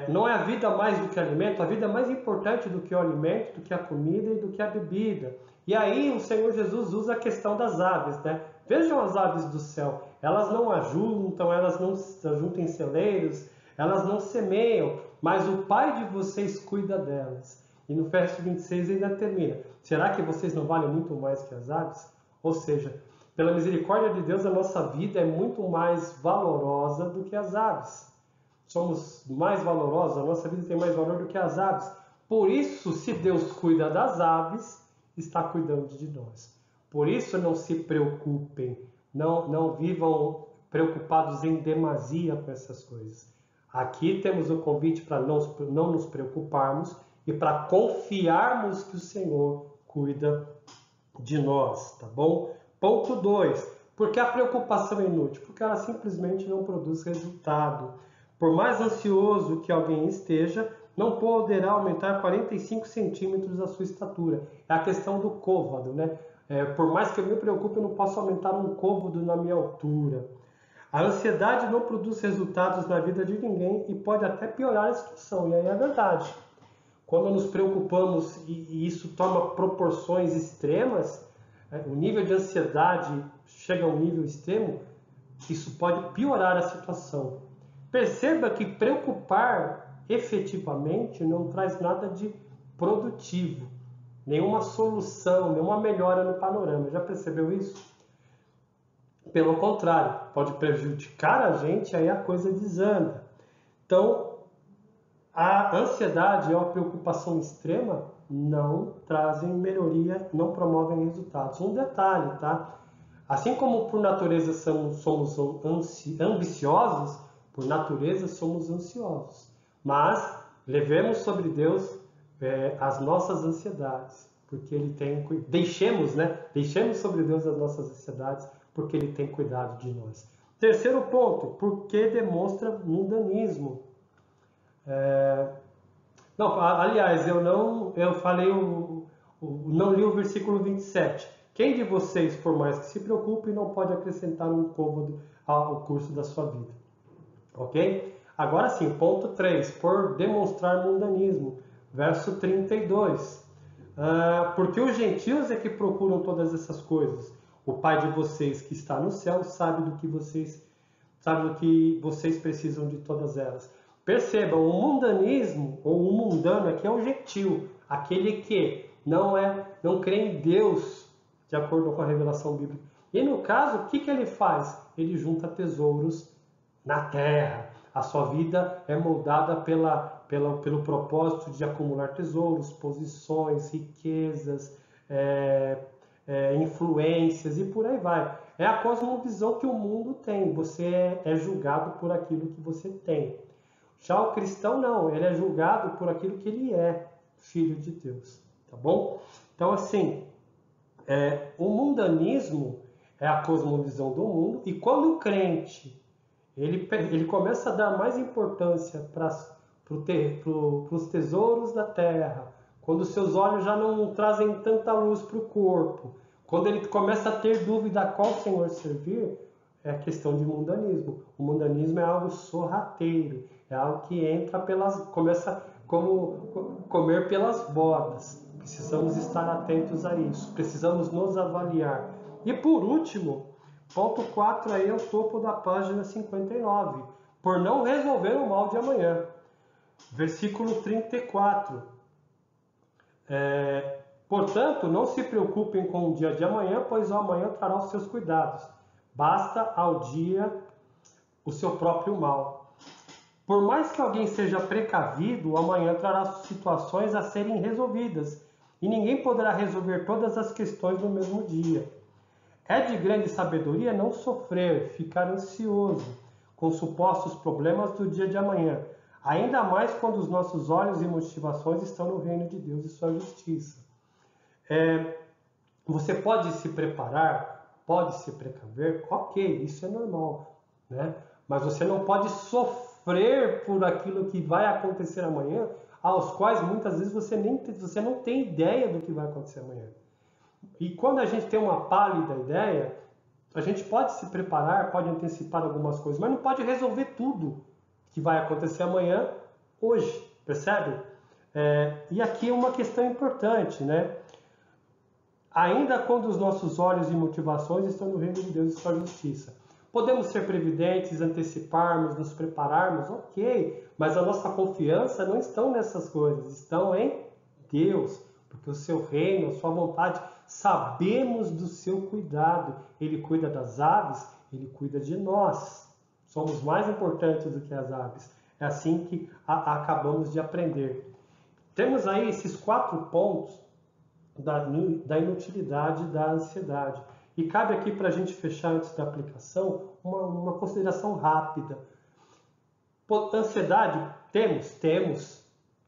Não é a vida mais do que alimento, a vida é mais importante do que o alimento, do que a comida e do que a bebida. E aí o Senhor Jesus usa a questão das aves, né? Vejam as aves do céu, elas não ajuntam, elas não ajuntam em celeiros, elas não semeiam, mas o Pai de vocês cuida delas. E no verso 26 ainda termina, será que vocês não valem muito mais que as aves? Ou seja, Pela misericórdia de Deus, a nossa vida é muito mais valorosa do que as aves. Somos mais valorosos, a nossa vida tem mais valor do que as aves. Por isso, se Deus cuida das aves, está cuidando de nós. Por isso, não se preocupem, não vivam preocupados em demasia com essas coisas. Aqui temos o convite para não nos preocuparmos e para confiarmos que o Senhor cuida de nós, tá bom? Ponto 2. Por que a preocupação é inútil? Porque ela simplesmente não produz resultado. Por mais ansioso que alguém esteja, não poderá aumentar 45 centímetros a sua estatura. É a questão do côvado, né? Por mais que eu me preocupe, eu não posso aumentar um côvado na minha altura. A ansiedade não produz resultados na vida de ninguém e pode até piorar a situação. E aí é verdade. Quando nos preocupamos e isso toma proporções extremas, o nível de ansiedade chega a um nível extremo, isso pode piorar a situação. Perceba que preocupar efetivamente não traz nada de produtivo, nenhuma solução, nenhuma melhora no panorama. Já percebeu isso? Pelo contrário, pode prejudicar a gente, aí a coisa desanda. Então, a ansiedade e a preocupação extrema não trazem melhoria, não promovem resultados. Um detalhe, tá? Assim como por natureza somos ambiciosos, por natureza somos ansiosos. Mas levemos sobre Deus as nossas ansiedades, porque Ele tem... Deixemos sobre Deus as nossas ansiedades, porque Ele tem cuidado de nós. Terceiro ponto, porque demonstra mundanismo. Aliás, eu não li o versículo 27. Quem de vocês, por mais que se preocupe, não pode acrescentar um côvado ao curso da sua vida? Ok? Agora sim, ponto 3, por demonstrar mundanismo. Verso 32. Porque os gentios é que procuram todas essas coisas. O Pai de vocês que está no céu sabe do que vocês precisam de todas elas. Percebam, o mundanismo, ou o mundano aqui é o gentil, aquele que não crê em Deus, de acordo com a revelação bíblica. E no caso, o que ele faz? Ele junta tesouros na terra. A sua vida é moldada pelo propósito de acumular tesouros, posições, riquezas, influências e por aí vai. É a cosmovisão que o mundo tem. Você é julgado por aquilo que você tem. Já o cristão não, ele é julgado por aquilo que ele é, filho de Deus, tá bom? Então assim, o mundanismo é a cosmovisão do mundo, e quando o crente ele começa a dar mais importância para os tesouros da terra, quando seus olhos já não trazem tanta luz para o corpo, quando ele começa a ter dúvida a qual Senhor servir, é questão de mundanismo. O mundanismo é algo sorrateiro, é algo que começa a comer pelas bordas. Precisamos estar atentos a isso, precisamos nos avaliar. E por último, ponto 4 aí é o topo da página 59, por não resolver o mal de amanhã. Versículo 34. Portanto, não se preocupem com o dia de amanhã, pois o amanhã trará os seus cuidados. Basta ao dia o seu próprio mal. Por mais que alguém seja precavido, o amanhã trará situações a serem resolvidas, e ninguém poderá resolver todas as questões no mesmo dia. É de grande sabedoria não sofrer, ficar ansioso com supostos problemas do dia de amanhã, ainda mais quando os nossos olhos e motivações estão no reino de Deus e sua justiça. Você pode se preparar, pode se precaver, ok, isso é normal, né? Mas você não pode sofrer por aquilo que vai acontecer amanhã, aos quais muitas vezes você não tem ideia do que vai acontecer amanhã. E quando a gente tem uma pálida ideia, a gente pode se preparar, pode antecipar algumas coisas, mas não pode resolver tudo que vai acontecer amanhã, hoje, percebe? E aqui é uma questão importante, né? Ainda quando os nossos olhos e motivações estão no reino de Deus e sua justiça. Podemos ser previdentes, anteciparmos, nos prepararmos, ok, mas a nossa confiança não estão nessas coisas, estão em Deus, porque o seu reino, a sua vontade sabemos do seu cuidado. Ele cuida das aves, ele cuida de nós. Somos mais importantes do que as aves. É assim que acabamos de aprender. Temos aí esses 4 pontos da inutilidade da ansiedade. E cabe aqui para a gente fechar antes da aplicação uma consideração rápida. Ansiedade, temos,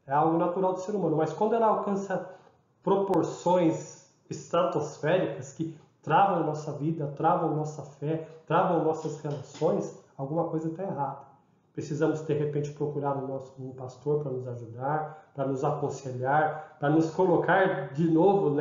é algo natural do ser humano, mas quando ela alcança proporções estratosféricas que travam nossa vida, travam nossa fé, travam nossas relações, alguma coisa está errada. Precisamos, de repente, procurar um pastor para nos ajudar, para nos aconselhar, para nos colocar de novo,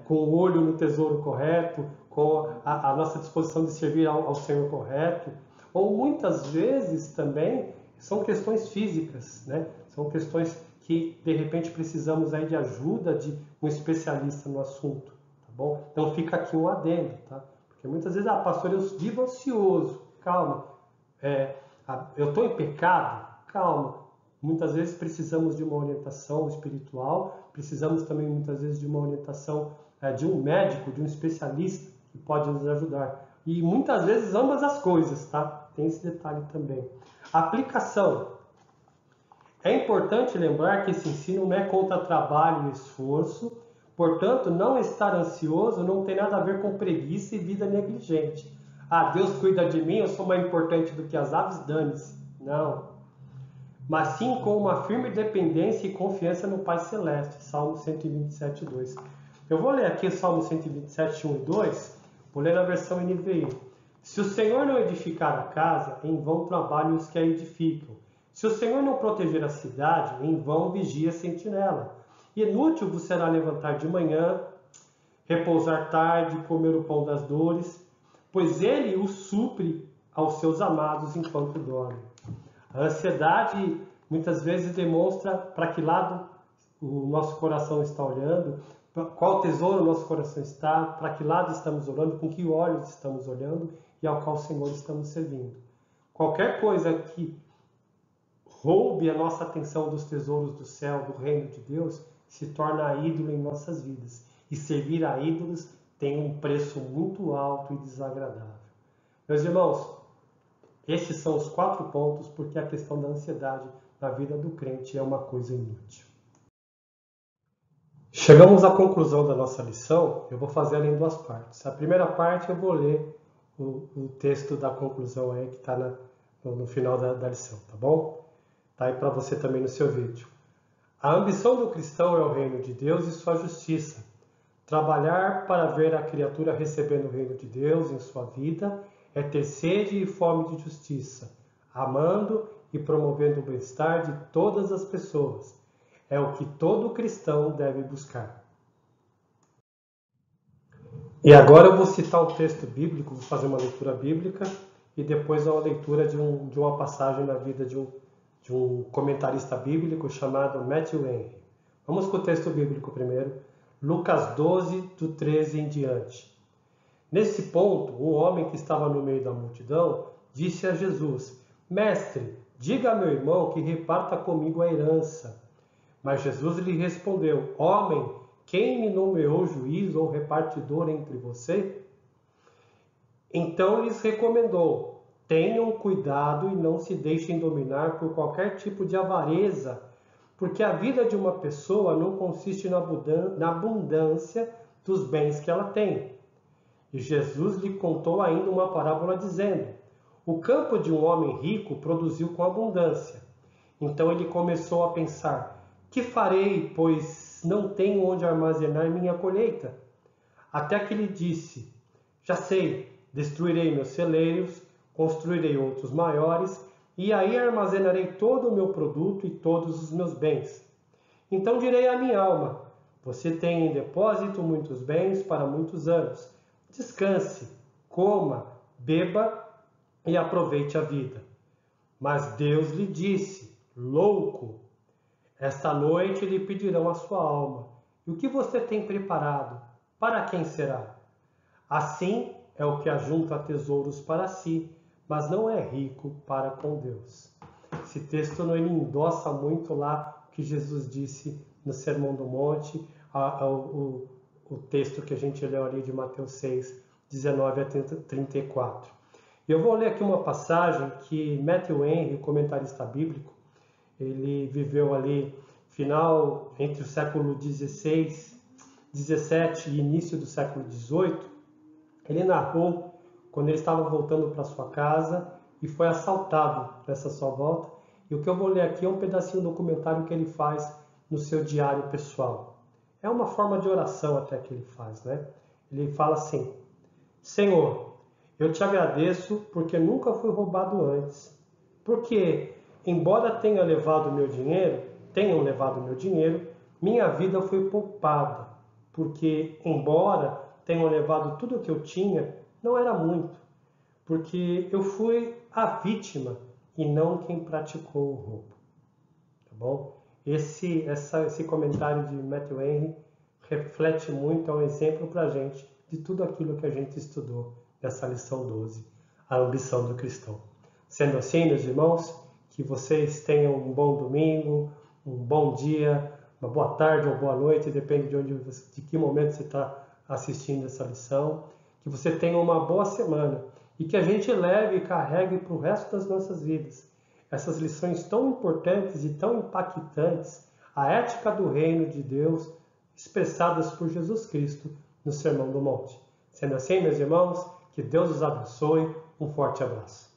com o olho no tesouro correto, com a nossa disposição de servir ao Senhor correto. Ou muitas vezes também são questões físicas, São questões que de repente precisamos aí de ajuda de um especialista no assunto, tá bom? Então fica aqui um adendo, tá? Porque muitas vezes, pastor, eu vivo ansioso. Calma. Eu estou em pecado? Calma. Muitas vezes precisamos de uma orientação espiritual, precisamos também muitas vezes de uma orientação de um médico, de um especialista que pode nos ajudar. E muitas vezes ambas as coisas, tá? Tem esse detalhe também. Aplicação. É importante lembrar que esse ensino não é contra trabalho e esforço, portanto, não estar ansioso não tem nada a ver com preguiça e vida negligente. Deus cuida de mim, eu sou mais importante do que as aves, dane-se. Não. Mas sim com uma firme dependência e confiança no Pai Celeste. Salmo 127, 2. Eu vou ler aqui Salmo 127, 1 e 2. Vou ler na versão NVI. Se o Senhor não edificar a casa, em vão trabalham os que a edificam. Se o Senhor não proteger a cidade, em vão vigia a sentinela. Inútil vos será levantar de manhã, repousar tarde, comer o pão das dores, pois ele o supre aos seus amados enquanto dormem. A ansiedade muitas vezes demonstra para que lado o nosso coração está olhando, qual tesouro o nosso coração está, para que lado estamos olhando, com que olhos estamos olhando e ao qual Senhor estamos servindo. Qualquer coisa que roube a nossa atenção dos tesouros do céu, do reino de Deus, se torna ídolo em nossas vidas. E servir a ídolos tem um preço muito alto e desagradável. Meus irmãos, esses são os 4 pontos porque a questão da ansiedade na vida do crente é uma coisa inútil. Chegamos à conclusão da nossa lição. Eu vou fazer ela em 2 partes. A primeira parte eu vou ler o texto da conclusão aí que está no final da lição, tá bom? Está aí para você também no seu vídeo. A ambição do cristão é o reino de Deus e sua justiça. Trabalhar para ver a criatura recebendo o reino de Deus em sua vida é ter sede e fome de justiça, amando e promovendo o bem-estar de todas as pessoas. É o que todo cristão deve buscar. E agora eu vou citar um texto bíblico, vou fazer uma leitura bíblica e depois uma leitura de uma passagem na vida de um comentarista bíblico chamado Matthew Henry. Vamos com o texto bíblico primeiro, Lucas 12, do 13 em diante. Nesse ponto, um homem que estava no meio da multidão disse a Jesus: Mestre, diga a meu irmão que reparta comigo a herança. Mas Jesus lhe respondeu: Homem, quem me nomeou juiz ou repartidor entre você? Então lhes recomendou: tenham cuidado e não se deixem dominar por qualquer tipo de avareza, porque a vida de uma pessoa não consiste na abundância dos bens que ela tem. E Jesus lhe contou ainda uma parábola dizendo: o campo de um homem rico produziu com abundância. Então ele começou a pensar: que farei, pois não tenho onde armazenar minha colheita? Até que lhe disse: já sei, destruirei meus celeiros, construirei outros maiores, e aí armazenarei todo o meu produto e todos os meus bens. Então direi à minha alma: você tem em depósito muitos bens para muitos anos. Descanse, coma, beba e aproveite a vida. Mas Deus lhe disse: louco, esta noite lhe pedirão a sua alma. E o que você tem preparado? Para quem será? Assim é o que ajunta tesouros para si, mas não é rico para com Deus. Esse texto ele endossa muito lá o que Jesus disse no Sermão do Monte, o texto que a gente leu ali de Mateus 6, 19 a 34. Eu vou ler aqui uma passagem que Matthew Henry, o comentarista bíblico, ele viveu ali final entre o século 16, 17 e início do século 18. Ele narrou quando ele estava voltando para sua casa e foi assaltado nessa sua volta. E o que eu vou ler aqui é um pedacinho do comentário que ele faz no seu diário pessoal. É uma forma de oração até que ele faz, né? Ele fala assim: Senhor, eu te agradeço porque nunca fui roubado antes. Porque, embora tenham levado meu dinheiro, minha vida foi poupada. Porque, embora tenham levado tudo o que eu tinha, não era muito. Porque eu fui a vítima e não quem praticou o roubo. Tá bom? Esse comentário de Matthew Henry reflete muito, é um exemplo para a gente de tudo aquilo que a gente estudou nessa lição 12, a ambição do cristão. Sendo assim, meus irmãos, que vocês tenham um bom domingo, um bom dia, uma boa tarde ou boa noite, depende de que momento você está assistindo essa lição, que você tenha uma boa semana e que a gente leve e carregue para o resto das nossas vidas essas lições tão importantes e tão impactantes, a ética do reino de Deus, expressadas por Jesus Cristo no Sermão do Monte. Sendo assim, meus irmãos, que Deus os abençoe. Um forte abraço.